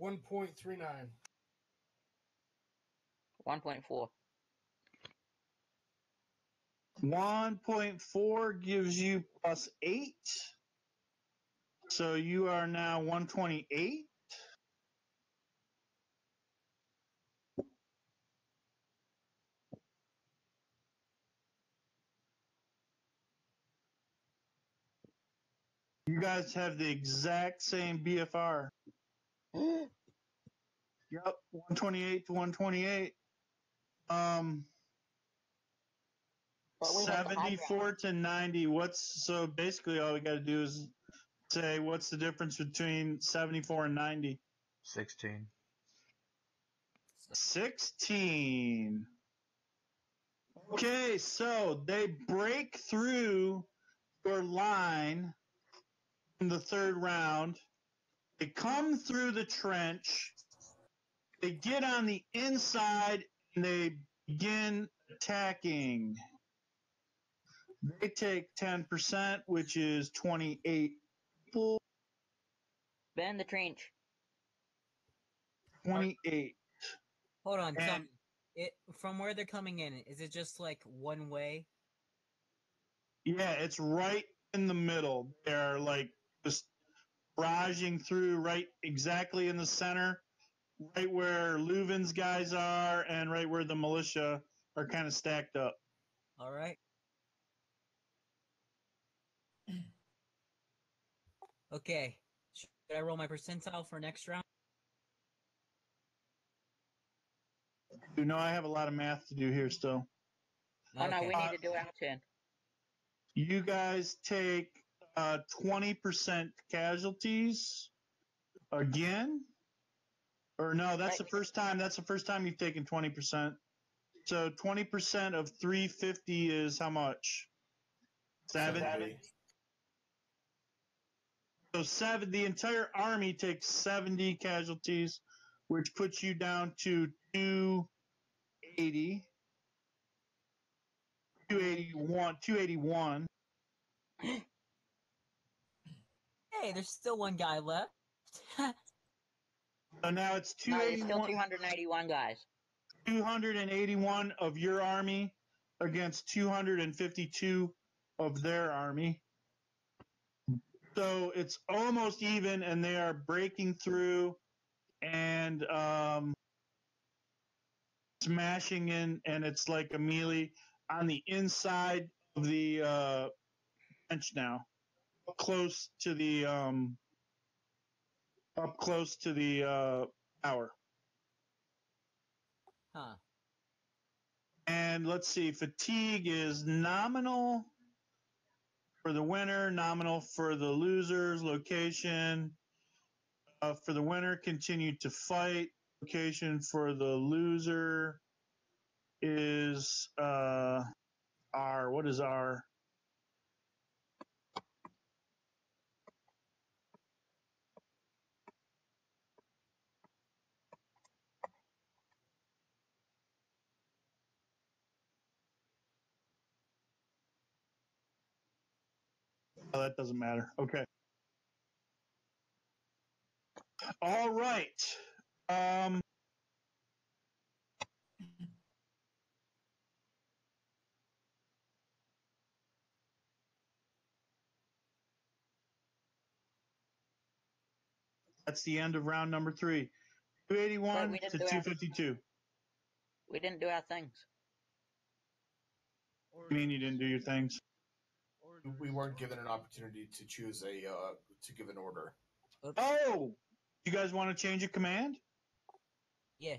1.39. 1.4. 1.4 gives you plus 8. So you are now 128. You guys have the exact same BFR. Yep, 128 to 128. 74 to 90. So basically all we got to do is say what's the difference between 74 and 90? 16. 16. Okay, so they break through your line in the third round. They come through the trench. They get on the inside and they begin attacking. They take 10%, which is 28 people. Burn the trench. 28. Hold on, tell me. From where they're coming in, is it just like one way? Yeah, it's right in the middle. They're like just barraging through right exactly in the center, right where Leuven's guys are and right where the militia are kind of stacked up. All right. Okay. Should I roll my percentile for next round? You know, I have a lot of math to do here still. Oh no, we need to do our turn. You guys take 20% casualties again. Or no, that's the first time. That's the first time you've taken 20%. So 20% of 350 is how much? 70. So the entire army takes 70 casualties, which puts you down to 280. 281. Hey, there's still one guy left. So now it's 281. No, there's still 281 guys. 281 of your army against 252 of their army. So it's almost even, and they are breaking through and smashing in, and it's like a melee on the inside of the bench now, up close to the tower. Huh. And let's see, fatigue is nominal for the winner, nominal for the losers. Location for the winner, continue to fight. Location for the loser is R. What is R? Oh, that doesn't matter. Okay. All right. That's the end of round number 3. 281 to 252. We didn't do our things. What do you mean you didn't do your things? We weren't given an opportunity to choose to give an order. Oh, you guys want to change a command? Yeah.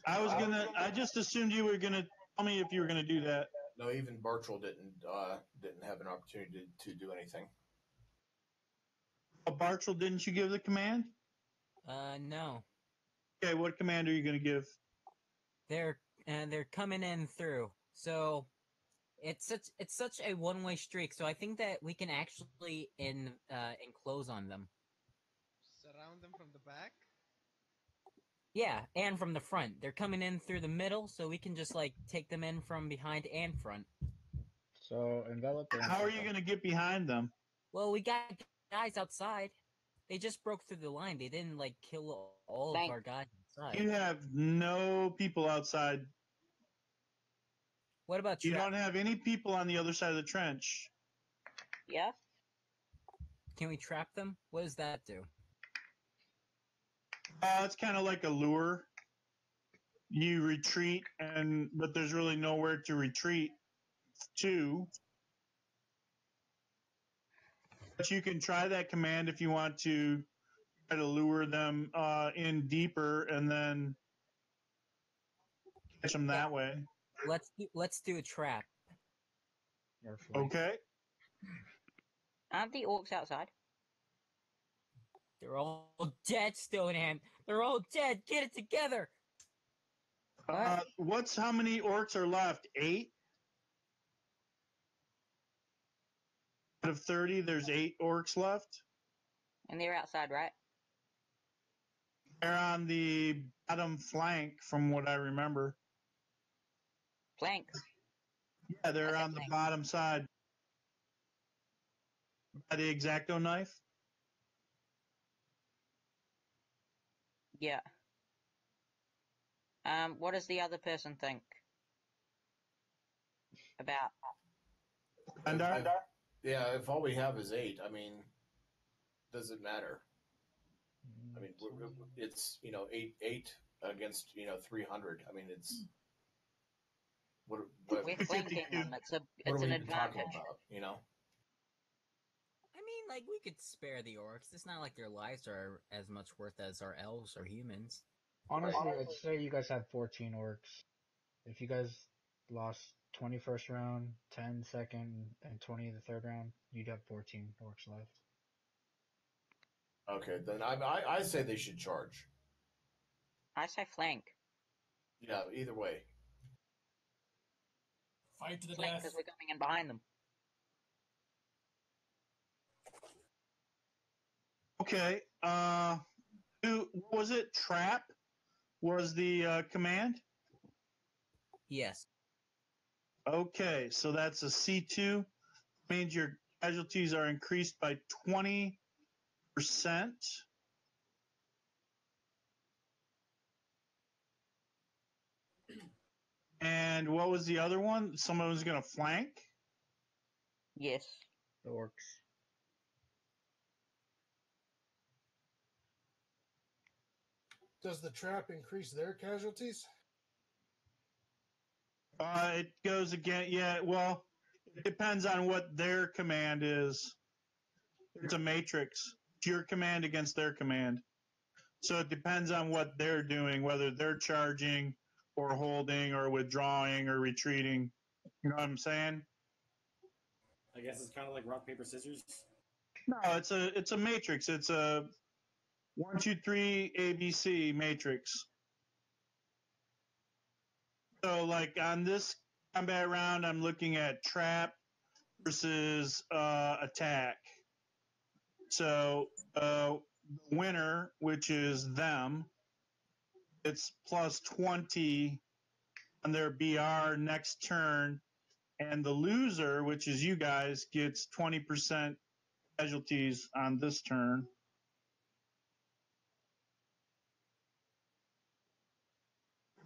I just assumed you were gonna tell me if you were gonna do that. No, even Bartrell didn't have an opportunity to do anything. Bartrell, didn't you give the command? No. Okay, what command are you going to give? They're coming in through. So it's such a one-way streak. So I think that we can actually enclose on them. Surround them from the back? Yeah, and from the front. They're coming in through the middle, so we can just like take them in from behind and front. So envelop or How are you going to get behind them? Well, we got guys outside. They just broke through the line. They didn't like kill all of our guys outside. You have no people outside. What about you? Don't have any people on the other side of the trench. Yeah. Can we trap them? What does that do? It's kind of like a lure. You retreat, but there's really nowhere to retreat to. But you can try that command if you want to try to lure them in deeper and then catch them that way. Let's do a trap. Okay. Aren't the orcs outside? They're all dead, Stonehand. They're all dead. Get it together. How many orcs are left? 8? Out of 30, there's 8 orcs left. And they're outside, right? They're on the bottom flank, from what I remember. Flank? Yeah, they're on the bottom side. By the X-Acto knife? Yeah. What does the other person think about? Yeah, if all we have is 8, I mean, does it matter? I mean, it's 8 against 300. I mean, it's what we're flanking them. It's an advantage. About, I mean, like, we could spare the orcs. It's not like their lives are as much worth as our elves or humans. Honestly, I'd say you guys had 14 orcs. If you guys lost 21st round, 10 second, and 20 the third round, you'd have 14 orcs left. Okay, then I say they should charge. I say flank. Yeah, either way. Fight to the flank death. Because we're coming in behind them. Okay. What was it? Trap was the command? Yes. Okay, so that's a C2. Means your casualties are increased by 20%. And what was the other one? Someone was going to flank? Yes. The orcs. Does the trap increase their casualties? It goes again. Yeah, well, it depends on what their command is. It's a matrix. It's your command against their command. So it depends on what they're doing, whether they're charging or holding or withdrawing or retreating. You know what I'm saying? I guess it's kind of like rock, paper, scissors. No, it's a matrix. It's a 1, 2, 3 ABC matrix. So, like on this combat round, I'm looking at trap versus attack. So, the winner, which is them, it's plus 20 on their BR next turn, and the loser, which is you guys, gets 20% casualties on this turn.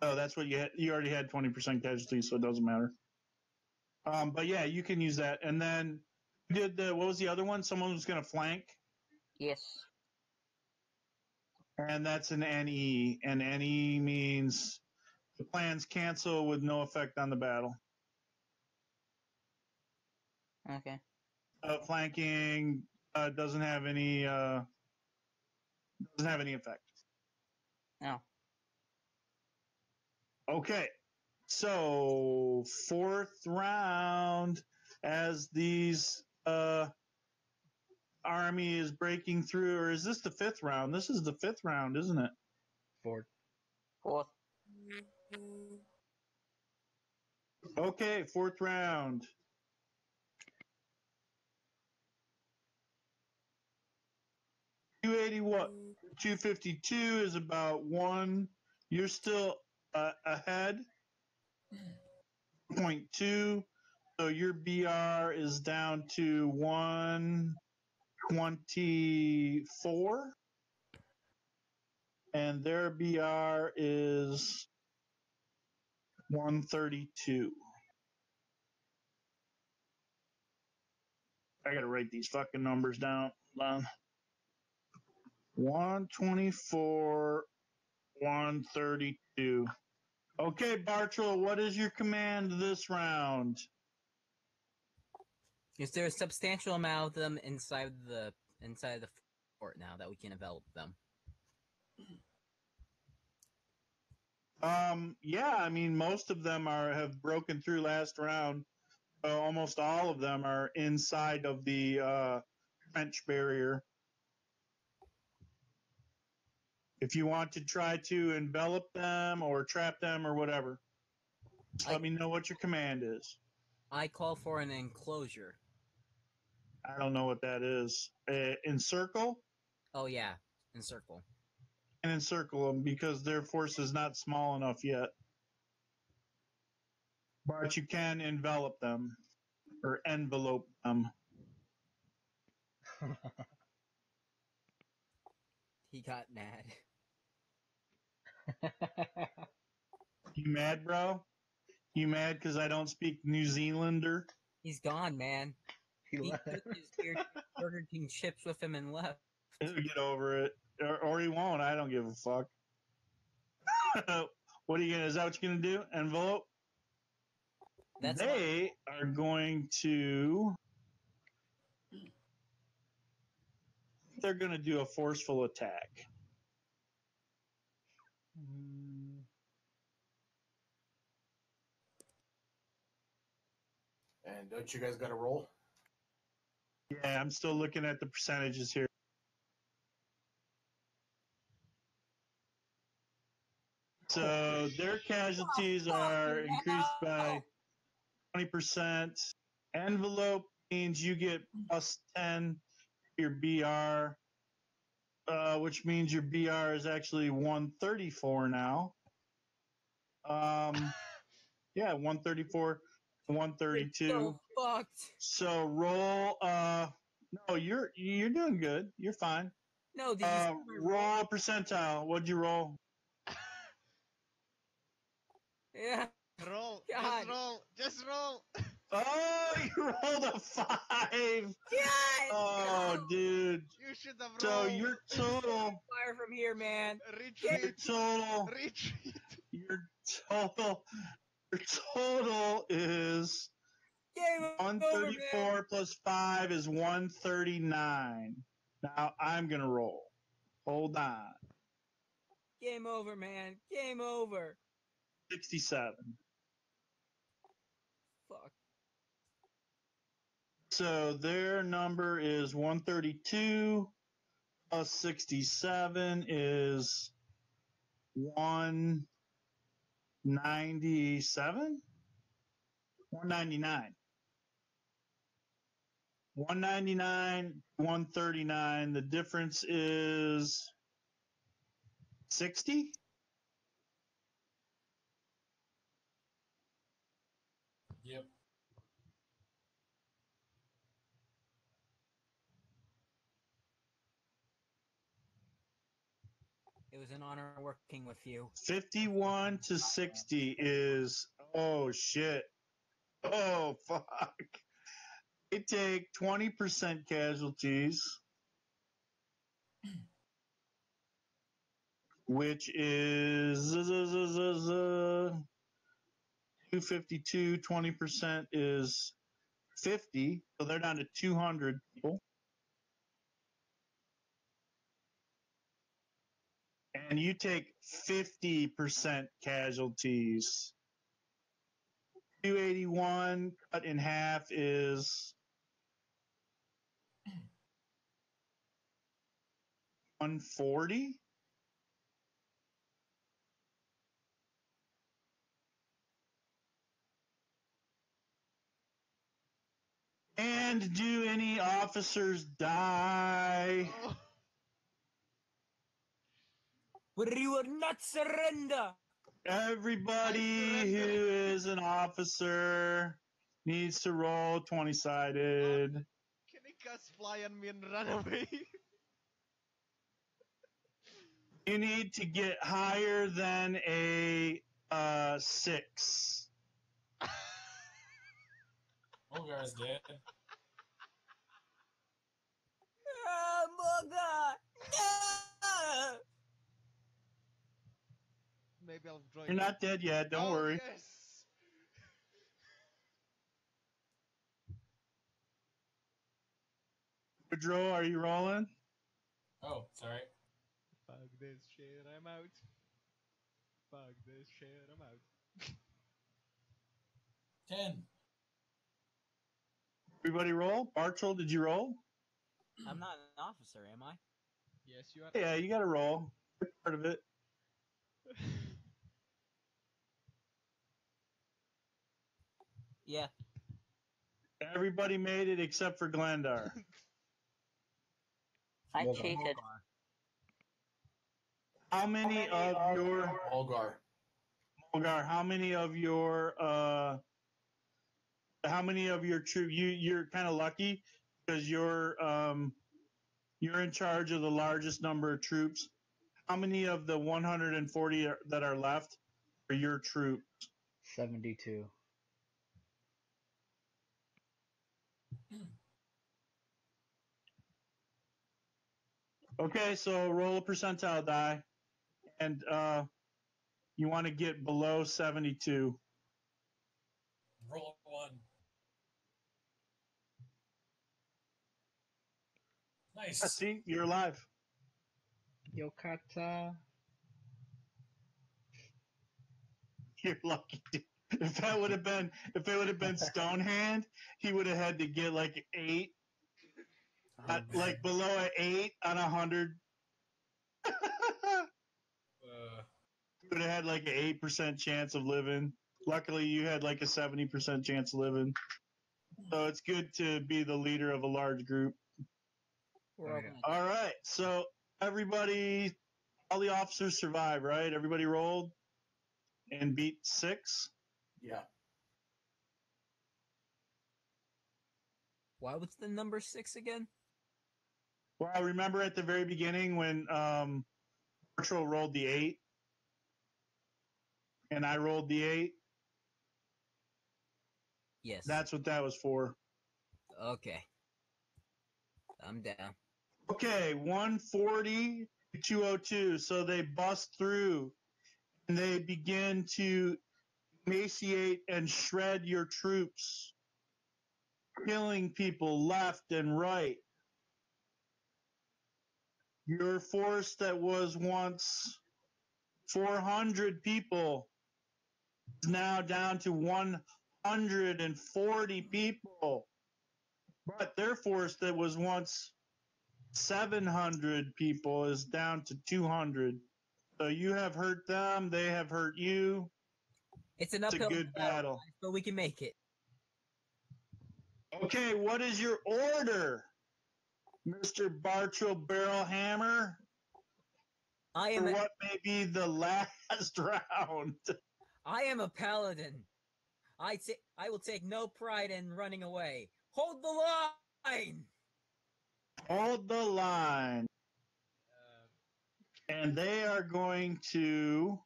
Oh, that's what you had. You already had 20% casualties, so it doesn't matter. But yeah, you can use that. And then what was the other one? Someone was going to flank? Yes. And that's an NE. And NE means the plans cancel with no effect on the battle. Okay. Flanking doesn't have any effect. No. Okay. So 4th round, as these army is breaking through, or is this the 5th round? This is the 5th round, isn't it? Fourth. Okay, 4th round. $280 $252 is about 1. You're still ahead. 0.2. So your BR is down to 124. And their BR is 132. I gotta write these fucking numbers down. 124, 132. Okay, Bartrell, what is your command this round? Is there a substantial amount of them inside the fort now that we can envelop them? Yeah, I mean, most of them have broken through last round. Almost all of them are inside of the trench barrier. If you want to try to envelop them or trap them or whatever, just let me know what your command is. I call for an enclosure. I don't know what that is. Encircle? Oh, yeah, encircle. And encircle them because their force is not small enough yet. But you can envelop them or envelope them. He got mad. You mad, bro? You mad because I don't speak New Zealander? He's gone, man. He took his weird Burger King chips with him and left. He'll get over it. Or he won't. I don't give a fuck. What are you gonna? Is that what you're gonna do? Envelope? They are going to. They're gonna do a forceful attack. And don't you guys got to roll? Yeah, I'm still looking at the percentages here. So their casualties are increased by 20%. Envelope means you get plus 10 your BR, which means your BR is actually 134 now. Yeah, 134, 132. So fucked. So roll. No, you're doing good. You're fine. No, did you roll a percentile? What'd you roll? Yeah. Roll. God. Just roll. Oh, you rolled a 5. God, oh, no. Dude. You should have rolled. So your total. Fire from here, man. Retreat. Retreat. Your total is Game 134 over, plus 5 is 139. Now I'm gonna roll. Hold on. Game over, man. Game over. 67. Fuck. So their number is 132 plus 67 is 197? 199. 199, 139. The difference is 60? Yep. It was an honor working with you. 51 to 60 is, oh shit. Oh fuck. They take 20% casualties, which is 252. 20% is 50. So they're down to 200 people. And you take 50% casualties. 281 cut in half is 140. And do any officers die? Oh. We will not surrender. Everybody who is an officer needs to roll 20-sided. Can he cast fly on me and run away? You need to get higher than a 6. Olgar's dead. Oh, Moga! No! Maybe I'll join. You're not dead yet, don't worry. Yes. Pedro, are you rolling? Oh, sorry. Fuck this shit, I'm out. Fuck this shit, I'm out. 10. Everybody roll? Bartol, did you roll? I'm not an officer, am I? Yes, you are. Yeah, you gotta roll. You're part of it. Yeah. Everybody made it except for Glendar. I Mulgar. cheated. How many of your Olgar. Mulgar, how many of your troops you're kind of lucky because you're in charge of the largest number of troops. How many of the 140 that are left are your troops? 72. Okay, so roll a percentile die, and you want to get below 72. Roll 1. Nice. See, you're alive. Yokata. You're lucky. If it would have been Stonehand, he would have had to get like 8, like below an 8 on 100. You would have had like an 8% chance of living. Luckily, you had like a 70% chance of living. So it's good to be the leader of a large group. We're All right. So everybody, all the officers survived, right? Everybody rolled and beat 6. Yeah. Why was the number 6 again? Well, I remember at the very beginning when Virtual rolled the 8 and I rolled the 8. Yes. That's what that was for. Okay. I'm down. Okay, 140 to 202. So they bust through and they begin to emaciate and shred your troops, killing people left and right. Your force that was once 400 people is now down to 140 people. But their force that was once 700 people is down to 200. So you have hurt them, they have hurt you. It's an It's a uphill good battle. guys, but we can make it. Okay, what is your order, Mr. Bartrell Barrelhammer? I For am what may be the last round? I am a paladin. I will take no pride in running away. Hold the line. Hold the line. And they are going to...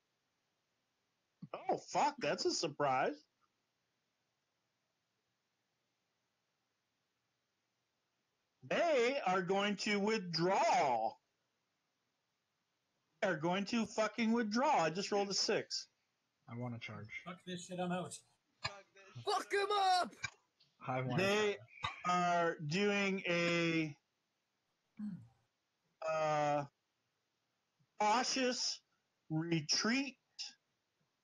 Oh, fuck, that's a surprise. They are going to withdraw. They are going to fucking withdraw. I just rolled a 6. I want to charge. Fuck this shit, I'm out. Fuck him up. I want to They are doing a cautious retreat,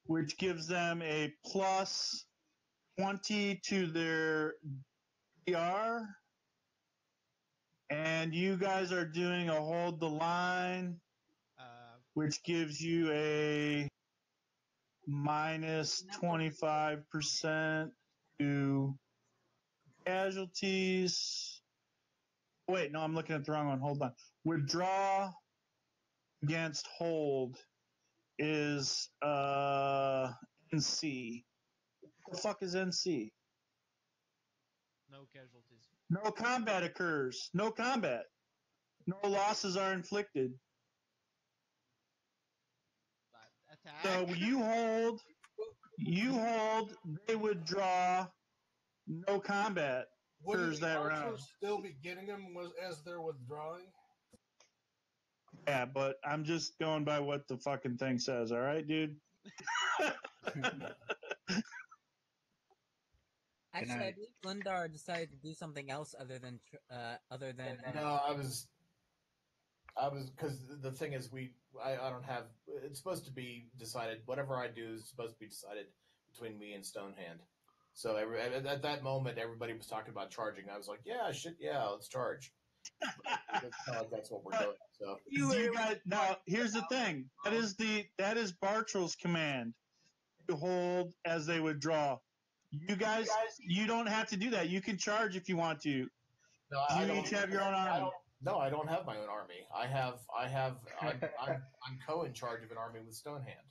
which gives them a plus 20 to their DR. And And you guys are doing a hold the line, which gives you a minus 25% to casualties. Wait, no, I'm looking at the wrong one. Hold on. Withdraw against hold is NC. What the fuck is NC? No casualties. No combat occurs. No combat. No losses are inflicted. Attack. So you hold, they withdraw, no combat occurs Wouldn't the that archer round. still be getting them as they're withdrawing? Yeah, but I'm just going by what the fucking thing says, all right, dude? Actually, I believe Lundar decided to do something else other than No, I was because the thing is, I don't have. It's supposed to be decided. Whatever I do is supposed to be decided between me and Stonehand. So at that moment, everybody was talking about charging. I was like, yeah, shit, yeah, let's charge. It's not like that's what we're doing. So you guys now here's the thing. That is Bartrell's command to hold as they withdraw. You guys, you don't have to do that. You can charge if you want to. no, I You don't each have your own army. No, I don't have my own army. I'm co in charge of an army with Stonehand.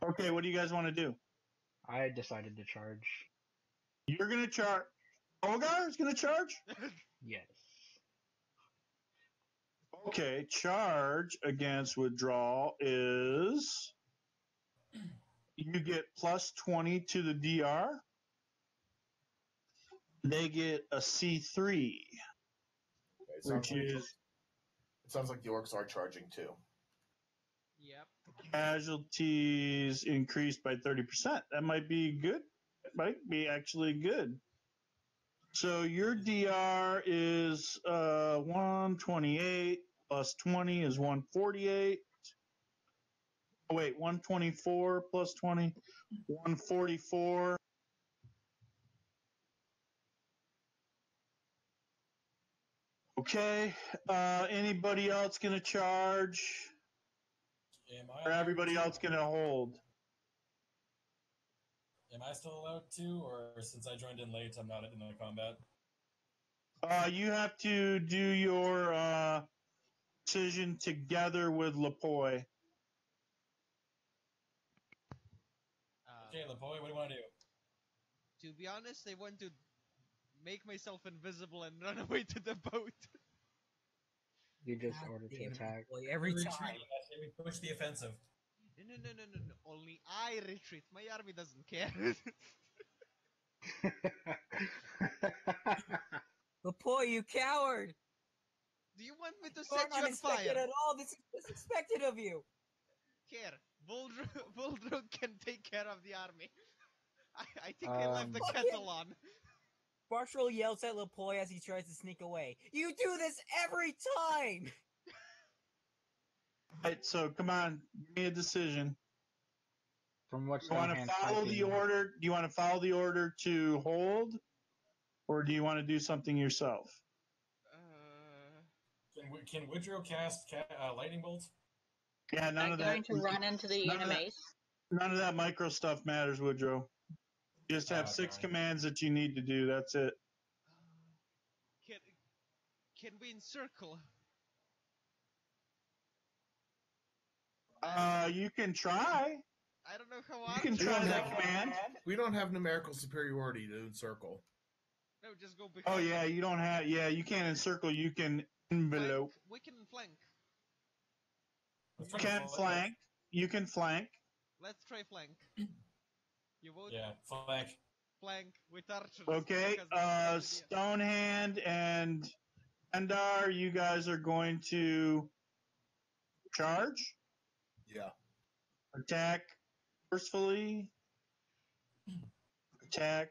Okay, what do you guys want to do? I decided to charge. You're gonna charge. Olgar's gonna charge? Yes. Okay, charge against withdrawal is you get plus 20 to the DR. They get a C3, which is It sounds like the orcs are charging too. Yep. casualties increased by 30%. That might be good. That might be actually good. So your DR is 128 plus 20 is 148. Oh, wait, 124 plus 20, 144. Okay. Anybody else going to charge? Or everybody else going to hold? Am I still allowed to, or since I joined in late, I'm not in the combat? You have to do your decision together with Lapoy. Okay, Lapoy, what do you want to do? To be honest, I want to make myself invisible and run away to the boat. You just ordered to attack. Every we time. Retreat. We push the offensive. No. Only I retreat. My army doesn't care. Lapoy, you coward! Do you want me to You set aren't you on fire? unexpected at all. This is expected of you. Here, Vuldrug can take care of the army. I think I left the kettle on. Bartrell yells at Lapoy as he tries to sneak away. You do this every time! Alright, so come on, give me a decision. From what You want to follow the order? Do you want to follow the order to hold, or do you want to do something yourself? Can Woodrow cast lightning bolts? Yeah, none of that. Going to run into the enemies. None of that micro stuff matters, Woodrow. You just have 6 commands that you need to do. That's it. Can we encircle? You can try. I don't know how. You can try that command. We don't have numerical superiority to encircle. No, just go behind. Oh yeah, you don't have. Yeah, you can't encircle. You can envelope. We can flank. You can flank. You can flank. Let's try flank. You vote? Yeah, flank. Flank with archers. Okay, Stonehand and Endar, you guys are going to charge? Yeah. Attack forcefully. Attack.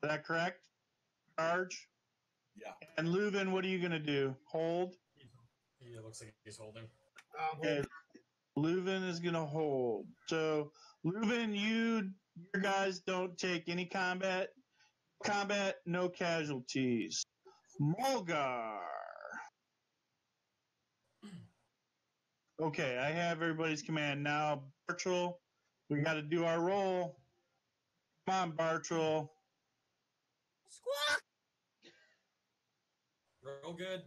Is that correct? Charge? Yeah. And Leuven, what are you going to do? Hold? He looks like he's holding. Okay. Leuven is going to hold. So, Leuven, your guys don't take any combat. Combat, no casualties. Mulgar. Okay, I have everybody's command now. Bartrell, we got to do our roll. Come on, Bartrell. Squawk! Roll good.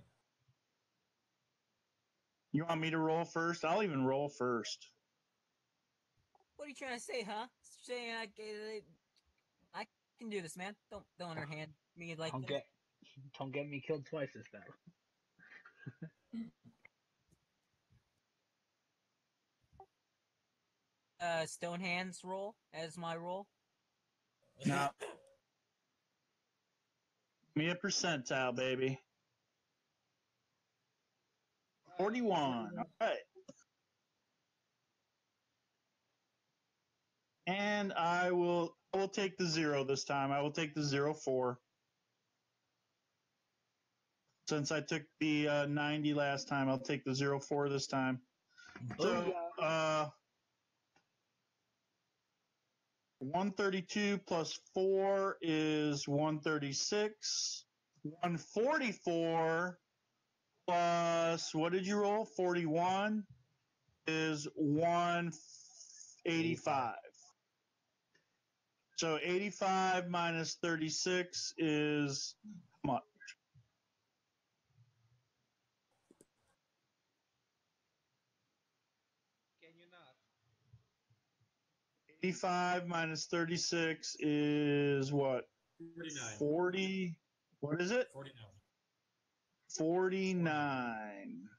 You want me to roll first? I'll even roll first. What are you trying to say, huh? Saying I can do this, man. Don't underhand me like this. Don't get me killed twice this battle. Stone hands roll as my roll. Now, give me a percentile, baby. 41. All right. And I will take the 0 this time. I will take the 0-4. Since I took the 90 last time, I'll take the 0-4 this time. So, 132 plus 4 is 136. 144 plus, what did you roll? 41 is 185. So 85 minus 36 is how much? Can you not? 85 minus 36 is what? 49. 40. What is it? 49. 49.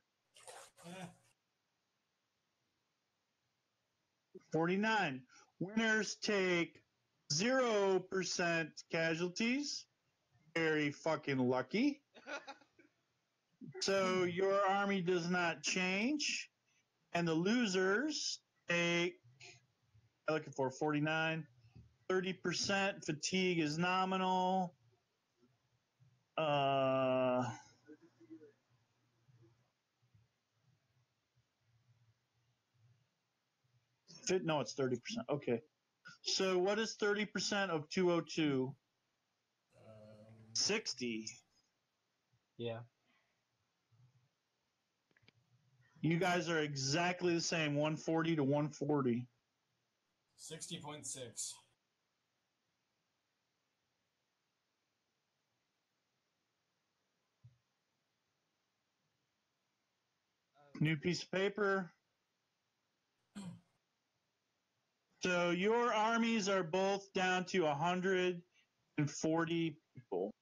49. Winners take 0% casualties. Very fucking lucky. So your army does not change. And the losers take, I'm looking for 49. 30% fatigue is nominal. No, it's 30%. Okay. So what is 30% of 202? 60. Yeah. You guys are exactly the same, 140 to 140. 60.6. New piece of paper. So your armies are both down to 140 people.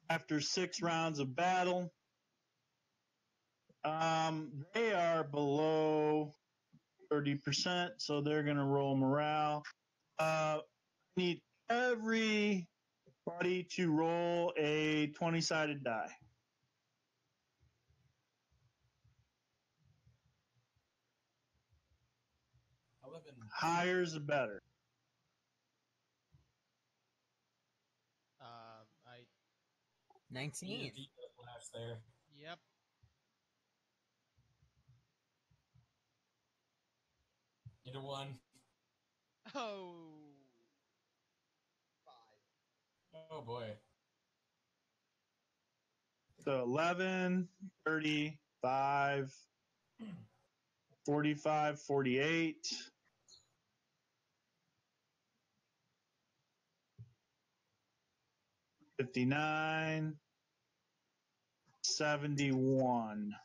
After 6 rounds of battle, they are below 30%, so they're going to roll morale. Need everybody to roll a 20-sided die. Higher is the better. I 19. Laughs there. Yep. Into 1. Oh. 5. Oh boy. So 11, 35, 45, 48. 59, 71.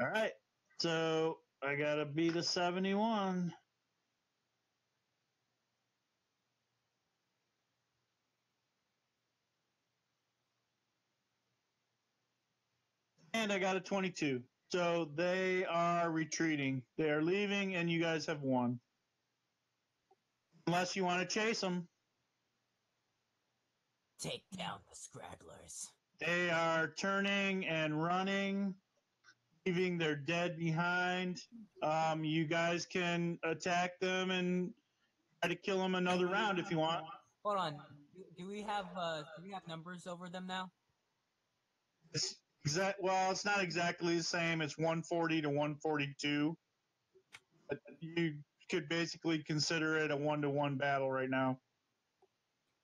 All right. So I got to beat a 71. And I got a 22. So they are retreating. They are leaving, and you guys have won. Unless you want to chase them. Take down the scragglers. They are turning and running, leaving their dead behind. You guys can attack them and try to kill them another round if you want. Hold on. Do we have numbers over them now? Well, it's not exactly the same. It's 140 to 142. But you could basically consider it a 1-to-1 battle right now.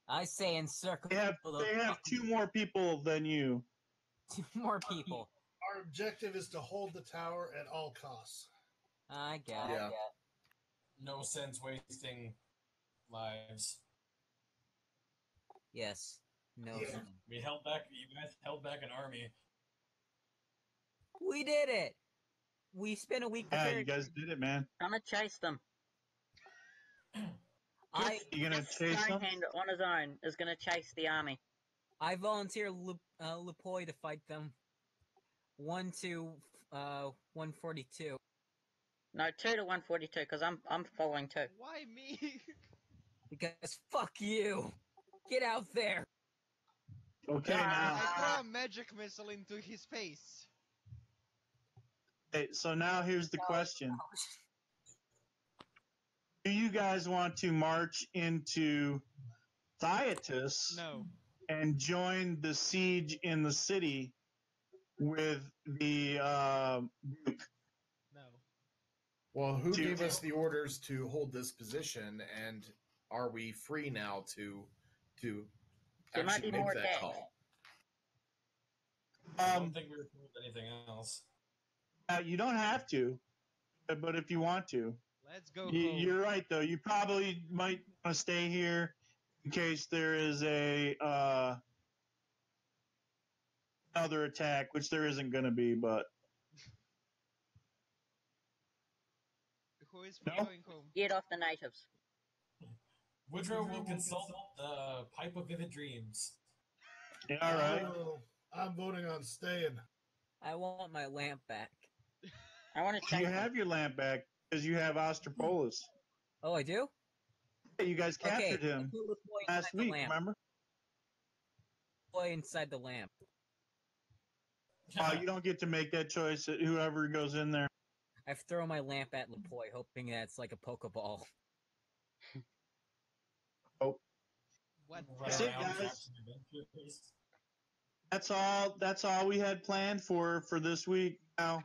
I say encircle. They have 2 more people than you. 2 more people. Our objective is to hold the tower at all costs. I get it. Yeah. No sense wasting lives. Yes. No. Yeah. We held back. You guys held back an army. We did it. We spent a week Yeah, preparing. you guys did it, man. Gonna chase them. You gonna chase them? Stonehand on his own is gonna chase the army. I volunteer Lupoi to fight them. 1 to 142. No, 2 to 142 because I'm following 2. Why me? Because fuck you. Get out there. Okay, now. I throw a magic missile into his face. Okay, so now here's the question. Do you guys want to march into Z.T.I.A.I No. and join the siege in the city with the Duke? No. Well, who gave us the orders to hold this position, and are we free now to There might actually be make more that attacks. call? I don't think we were told anything else. You don't have to, but if you want to. Let's go home. You're right, though. You probably might want to stay here in case there is a another attack, which there isn't going to be, but... Who is No? going home? Get off the natives. Woodrow will consult the Pipe of Vivid Dreams. Yeah, all right. I'm voting on staying. I want my lamp back. I want to chase You them. have your lamp back because you have Ostropolis. Oh, I do? Yeah, you guys captured him Put Lupoi last inside the week, lamp. remember? Lupoi inside the lamp. You don't get to make that choice. Whoever goes in there. I throw my lamp at Lupoi, hoping that it's like a Pokeball. Oh, What? that's it, guys. That's all we had planned for this week. Now,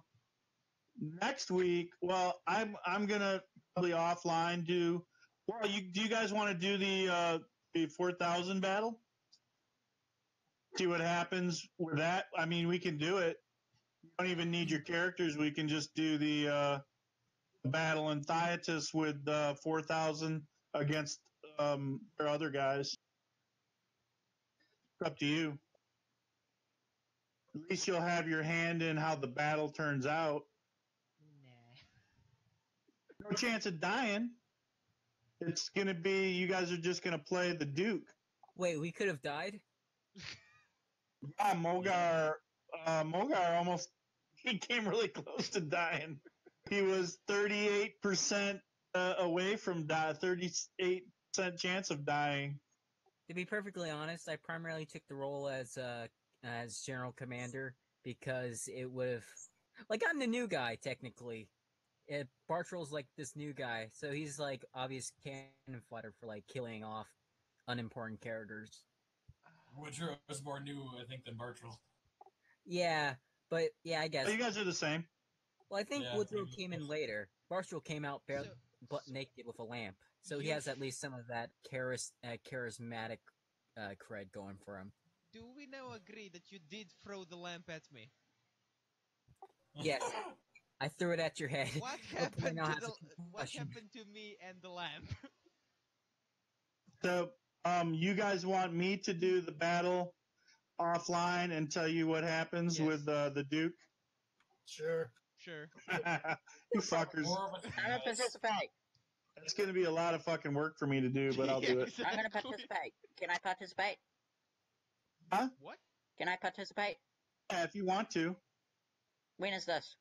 next week, well, I'm gonna probably offline do. Well, do you guys want to do the 4,000 battle? See what happens with that. I mean, we can do it. You don't even need your characters. We can just do the battle in Z.T.I.A.I with 4,000 against their other guys. It's up to you. At least you'll have your hand in how the battle turns out. Nah. No chance of dying. It's going to be, you guys are just going to play the Duke. Wait, we could have died? Yeah, Mogar almost, he came really close to dying. He was 38% away from 38% chance of dying. To be perfectly honest, I primarily took the role as general commander because it would have... Like, I'm the new guy, technically. Bartrell's like this new guy, so he's like obvious cannon fodder for like killing off unimportant characters. Woodrow is more new, I think, than Bartrell. Yeah, but yeah, I guess. Oh, you guys are the same. Well, I think Woodrow came in later. Bartrell came out butt naked with a lamp, so he has at least some of that charismatic cred going for him. Do we now agree that you did throw the lamp at me? Yes, I threw it at your head. What happened what happened to me and the lamp? So, you guys want me to do the battle offline and tell you what happens with the Duke? Sure. Sure. You fuckers. I'm gonna participate. It's going to be a lot of fucking work for me to do, but I'll do it. I'm gonna participate. Can I participate? Huh? What? Can I participate? Yeah, if you want to. When is this?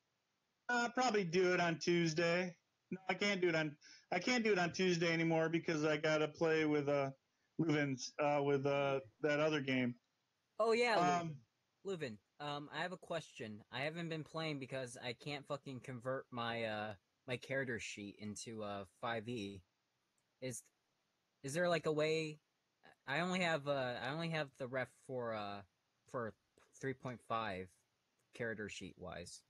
I'll probably do it on Tuesday. No, I can't do it on Tuesday anymore because I got to play with Leuven's with that other game. Oh yeah, Leuven. I have a question. I haven't been playing because I can't fucking convert my my character sheet into 5e. Is there like a way? I only have the ref for 3.5. character sheet wise?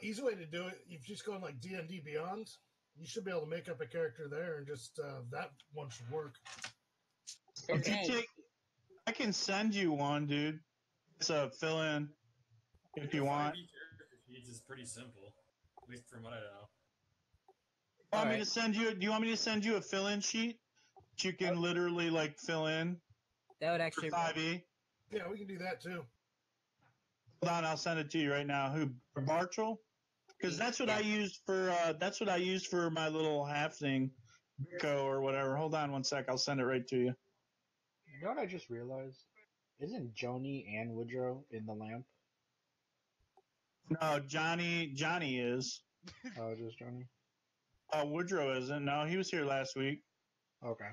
Easy way to do it. If you just go on like D&D Beyond, you should be able to make up a character there, and just that one should work. If you take, I can send you one, dude. It's a fill-in if you want. 5e character sheets is pretty simple, at least from what I know. Do you want me to send you a fill-in sheet that you can literally like fill in? That would actually for 5e. Yeah, we can do that too. Hold on, I'll send it to you right now. Who, Bartrell? Because that's what I used for. That's what I used for my little half thing, Bico or whatever. Hold on one sec, I'll send it right to you. You know what I just realized? Isn't Joni and Woodrow in the lamp? No, Johnny is. Oh, just Joni? Woodrow isn't. No, he was here last week. Okay.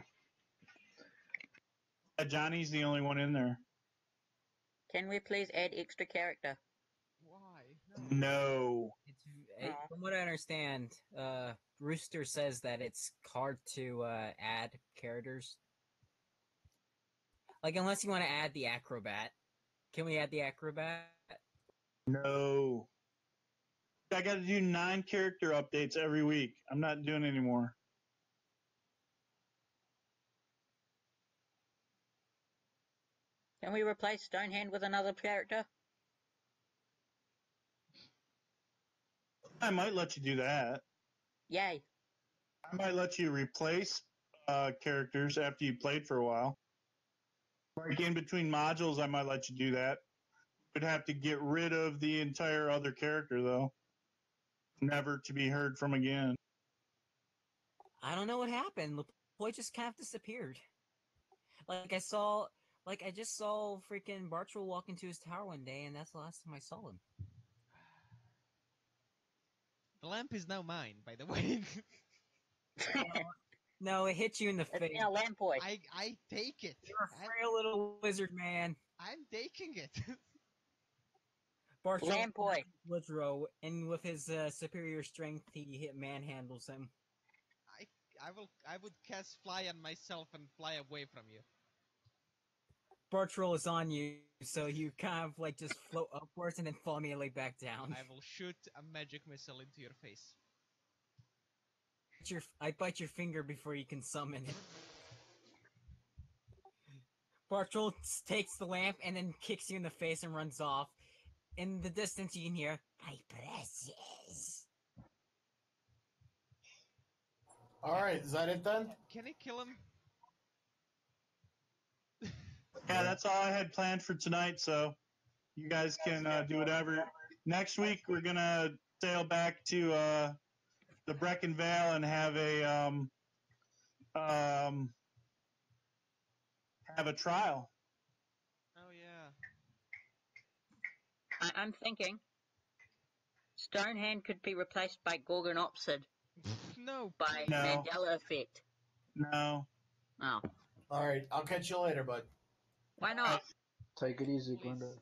Johnny's the only one in there. Can we please add extra character? Why? No. From what I understand, Rooster says that it's hard to add characters. Like, unless you want to add the acrobat. Can we add the acrobat? No. I got to do 9 character updates every week. I'm not doing any more. Can we replace Stonehand with another character? I might let you do that. Yay. I might let you replace characters after you played for a while. Like in between modules, I might let you do that. You'd have to get rid of the entire other character, though. Never to be heard from again. I don't know what happened. The boy just kind of disappeared. I just saw freaking Bartrell walk into his tower one day, and that's the last time I saw him. The lamp is now mine, by the way. No, it hit you in the face. It's now lamp boy. I take it. You're a frail little wizard, man. I'm taking it. Bartrell Lamp boy. Woodrow, and with his superior strength, he manhandles him. I would cast fly on myself and fly away from you. Bartrell is on you, so you kind of like just float upwards and then fall immediately back down. I will shoot a magic missile into your face. I bite your finger before you can summon it. Bartrell takes the lamp and then kicks you in the face and runs off. In the distance, you can hear, "My precious." Alright, is that it then? Can I kill him? Yeah, that's all I had planned for tonight, so you guys can do whatever. Next week, we're going to sail back to the Brecon Vale and have a trial. Oh, yeah. I'm thinking Stonehand could be replaced by Gorgon Opsid. No. By No. Mandela effect. No. Oh. Alright, I'll catch you later, bud. Why not? Take it easy, Please. Glenda.